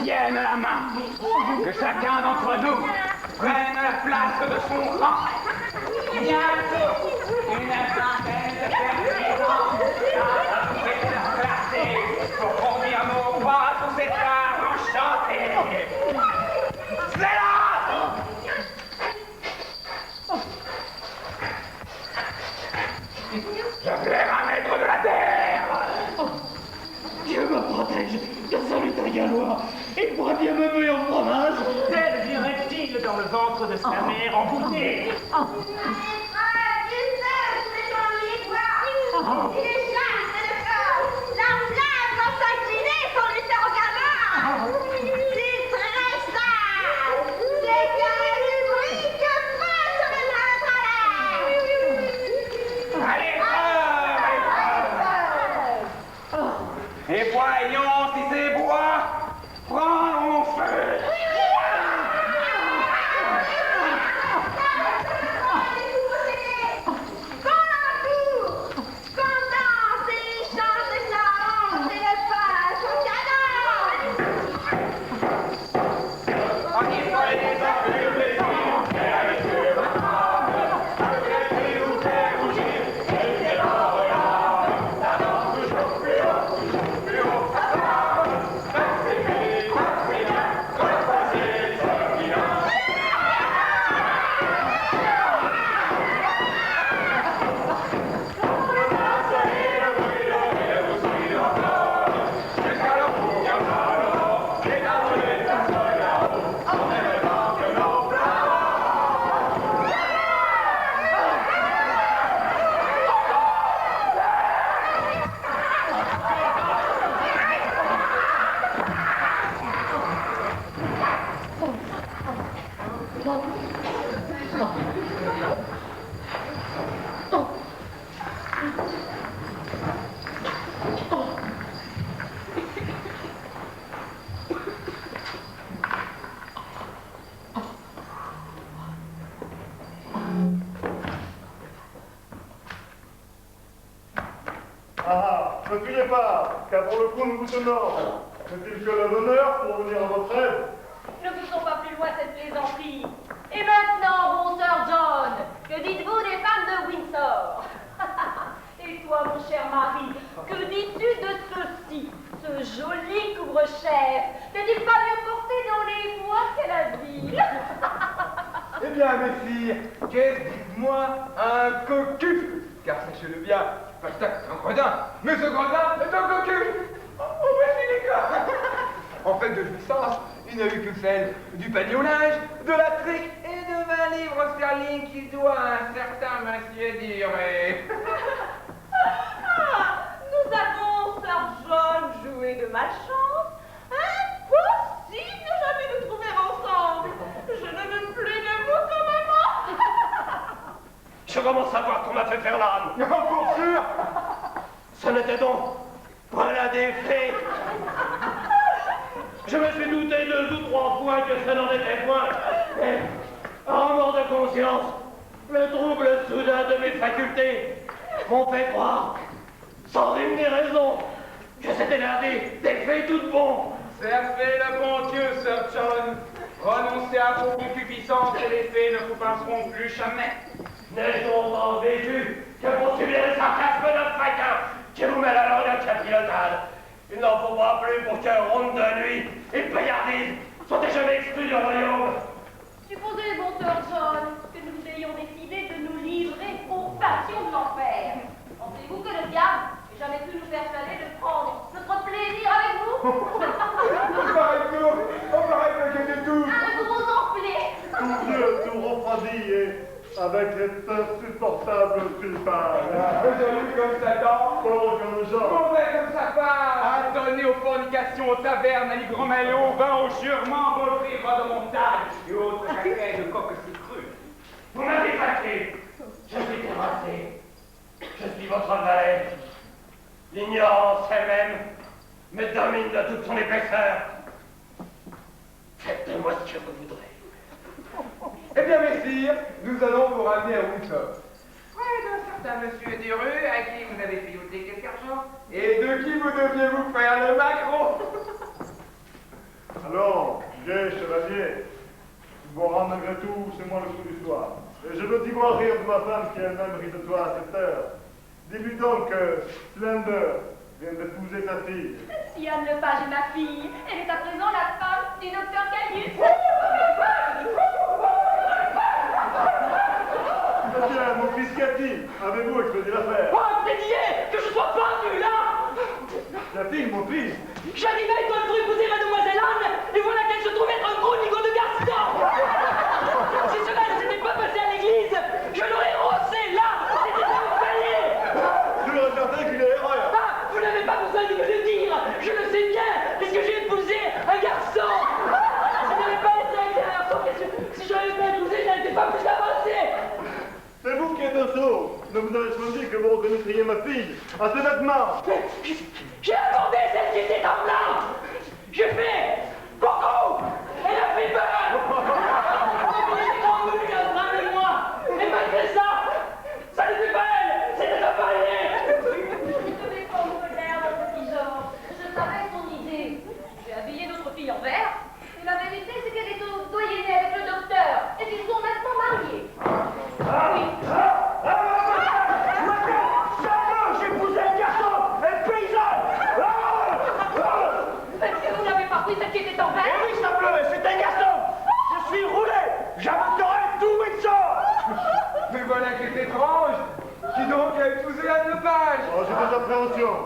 Tienne la main, que chacun d'entre nous prenne la place de son rang. Bientôt, une vingtaine de personnants va se placer pour conduire nos pas sous cet art enchanté. C'est là! Je plaire un maître de la terre. Dieu me protège de ce lutin gallois. Il pourrait bien me muer au fromage. Tel virait-il dans le ventre de sa mère en bouteille. Et voyons si ces bois prendront feu. Quand Ah, ne criez pas, car pour le coup nous vous tenons. N'est-il que le bonheur pour venir à votre aide? Ne poussons pas plus loin cette plaisanterie. Et maintenant, bon Sir John, que dites-vous des femmes de Windsor? Et toi, mon cher mari, que dis-tu de ceci? Ce joli couvre-chef, n'est-il pas mieux porté dans les bois qu'à la ville? Eh bien, mes filles, qu'est-ce, dites-moi, un cocu? Car sachez-le bien, Falstaff est un gredin, mais ce gredin est un cocu. Oh, merci les gars. En fait de jouissance, il n'a eu que celle du panier au linge, de la trique et de 20 livres sterling qu'il doit à un certain monsieur Duré. Nous avons, Sir John, joué de malchance. Impossible de jamais nous trouver ensemble. Je ne veux plus de vous comme maman. Je commence à voir qu'on m'a fait faire l'âme. Pour sûr. Ce n'était donc pas la défaite. Je me suis douté 2 ou 3 fois que ça n'en était point. Mais, en mort de conscience, le trouble soudain de mes facultés m'ont fait croire, sans rime ni raison, que c'était l'un des faits tout bons. Servez le bon Dieu, Sir John. Renoncez à vos concupiscences et les faits ne vous pinceront plus jamais. N'est-on en vécu que pour subir le sarcasme d'un faquin qui vous met la langue à capilotade? Il n'en faut pas plus pour qu'un ronde de nuit et paillardise soit jamais exclu du royaume. Supposez, bon Sir John, que nous ayons décidé de nous livrer aux passions de l'enfer. Pensez-vous que le diable n'ait jamais pu nous persuader de prendre notre plaisir avec vous? On paraît que j'ai tout. Un gros enflé. Tout vieux, tout refroidi et avec cette insupportable culpable. Joli comme Satan. Pauvre comme Jean. Mauvais comme sa part. Adonné aux fornications, aux tavernes, à l'hygromèle, au vin, aux jurements, voleries, rodomontages et autres jacquets de coques si crues. Vous m'avez vaincu. Je suis terrassé. Je suis votre valet. L'ignorance elle-même me domine de toute son épaisseur. Faites de moi ce que vous voudrez. Eh bien, messire, nous allons vous ramener à Windsor. Ouais, d'un certain monsieur Duré, à qui vous avez piloté quelque argent, et de qui vous deviez vous faire le macro. Alors, gai chevalier, tu m'auras malgré tout, c'est moi le coup du soir. Et je veux t'y voir rire de ma femme qui elle-même rit de toi à cette heure. Dis-lui donc que Slender vient d'épouser ta fille. Si Anne Lepage est ma fille, elle est à présent la femme du docteur Caius. Eh bien, mon fils Cathy, avez-vous expédié l'affaire? Oh, dédié, que je sois pas venu là. Cathy, mon fils. J'arrivais quand pour épouser mademoiselle Anne, et voilà qu'elle se trouve être un gros nigo de garçon. Si cela ne s'était pas passé à l'église, je l'aurais rossé là. C'était pas au palais. Je le certain qu'il est erreur. Ah, vous n'avez pas besoin de me le dire. Je le sais bien, puisque j'ai épousé un garçon. Si je n'avais pas été avec un garçon, si je l'avais pas épousé, je n'étais pas plus avancé. C'est vous qui êtes un sourd. Ne vous avez pas dit que vous reconnaîtriez ma fille à ses vêtements. J'ai abordé celle qui était en blanc. J'ai fait coucou. Elle a fait peur. Elle était convenue à bras de moi. Et malgré ça n'était pas elle. C'était un balai. Je devais prendre l'air dans ce petit genre. Je savais son idée. J'ai habillé notre fille en vert. Et la vérité, c'est qu'elle est au doyenné avec le docteur. Et qu'ils sont maintenant mariés. Oui. J'ai épousé un garçon, un paysan. Est-ce que vous n'avez pas pris celle qui était en vert? Eh oui, Sableux, c'est un garçon. Je suis roulé. J'inventerai tout Windsor. Mais voilà qui est étrange. Qui donc a épousé Anne Lepage? Oh, j'ai des appréhensions.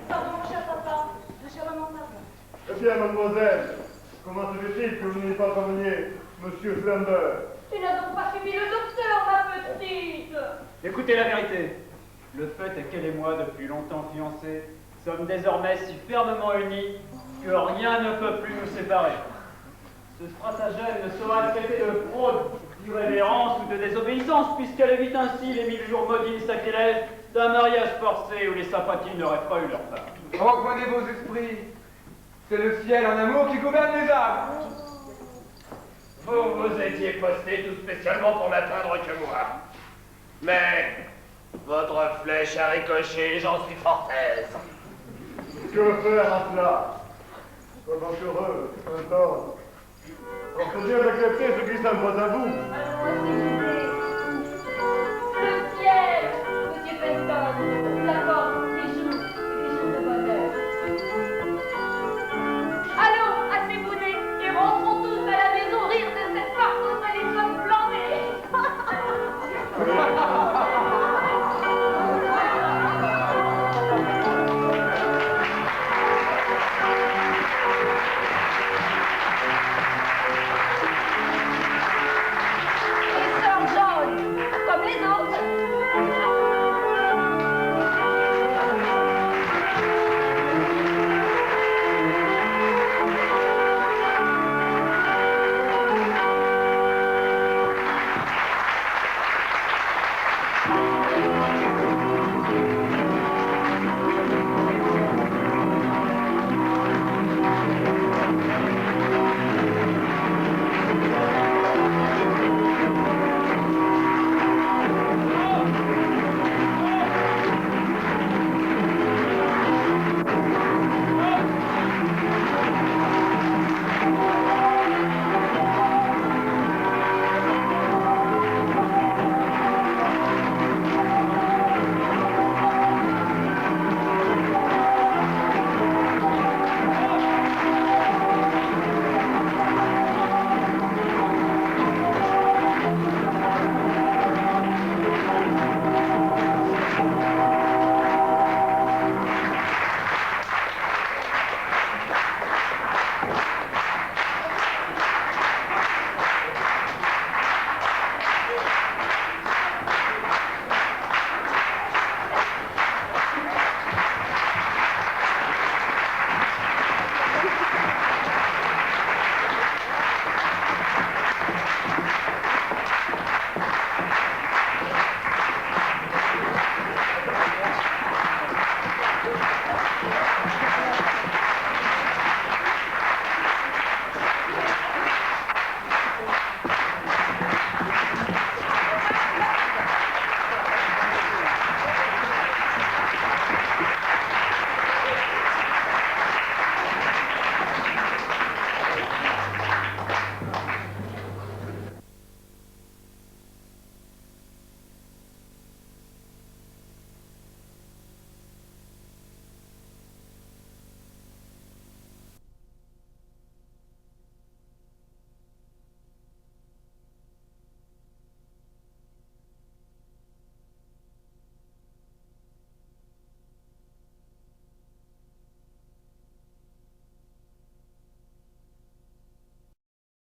Pardon, mon cher papa. Ma chère maman, pardon. Eh bien, mademoiselle, comment se fait-il que vous n'ayez pas convenu Monsieur Slender? Tu n'as donc pas suivi le docteur, ma petite. Écoutez la vérité. Le fait est qu'elle et moi, depuis longtemps fiancés, sommes désormais si fermement unis que rien ne peut plus nous séparer. Ce stratagème ne saurait traiter de fraude, d'irrévérence ou de désobéissance, puisqu'elle évite ainsi les 1000 jours maudits et sacrilèges d'un mariage forcé où les sympathies n'auraient pas eu leur part. Reprenez vos esprits. C'est le ciel en amour qui gouverne les âmes. Vous vous étiez posté tout spécialement pour n'atteindre que moi. Mais votre flèche a ricoché, j'en suis fort aise. Que faire à cela? Sois donc heureux, Anton. On peut bien accepter ce qui s'impose à vous. Alors, s'il vous plaît.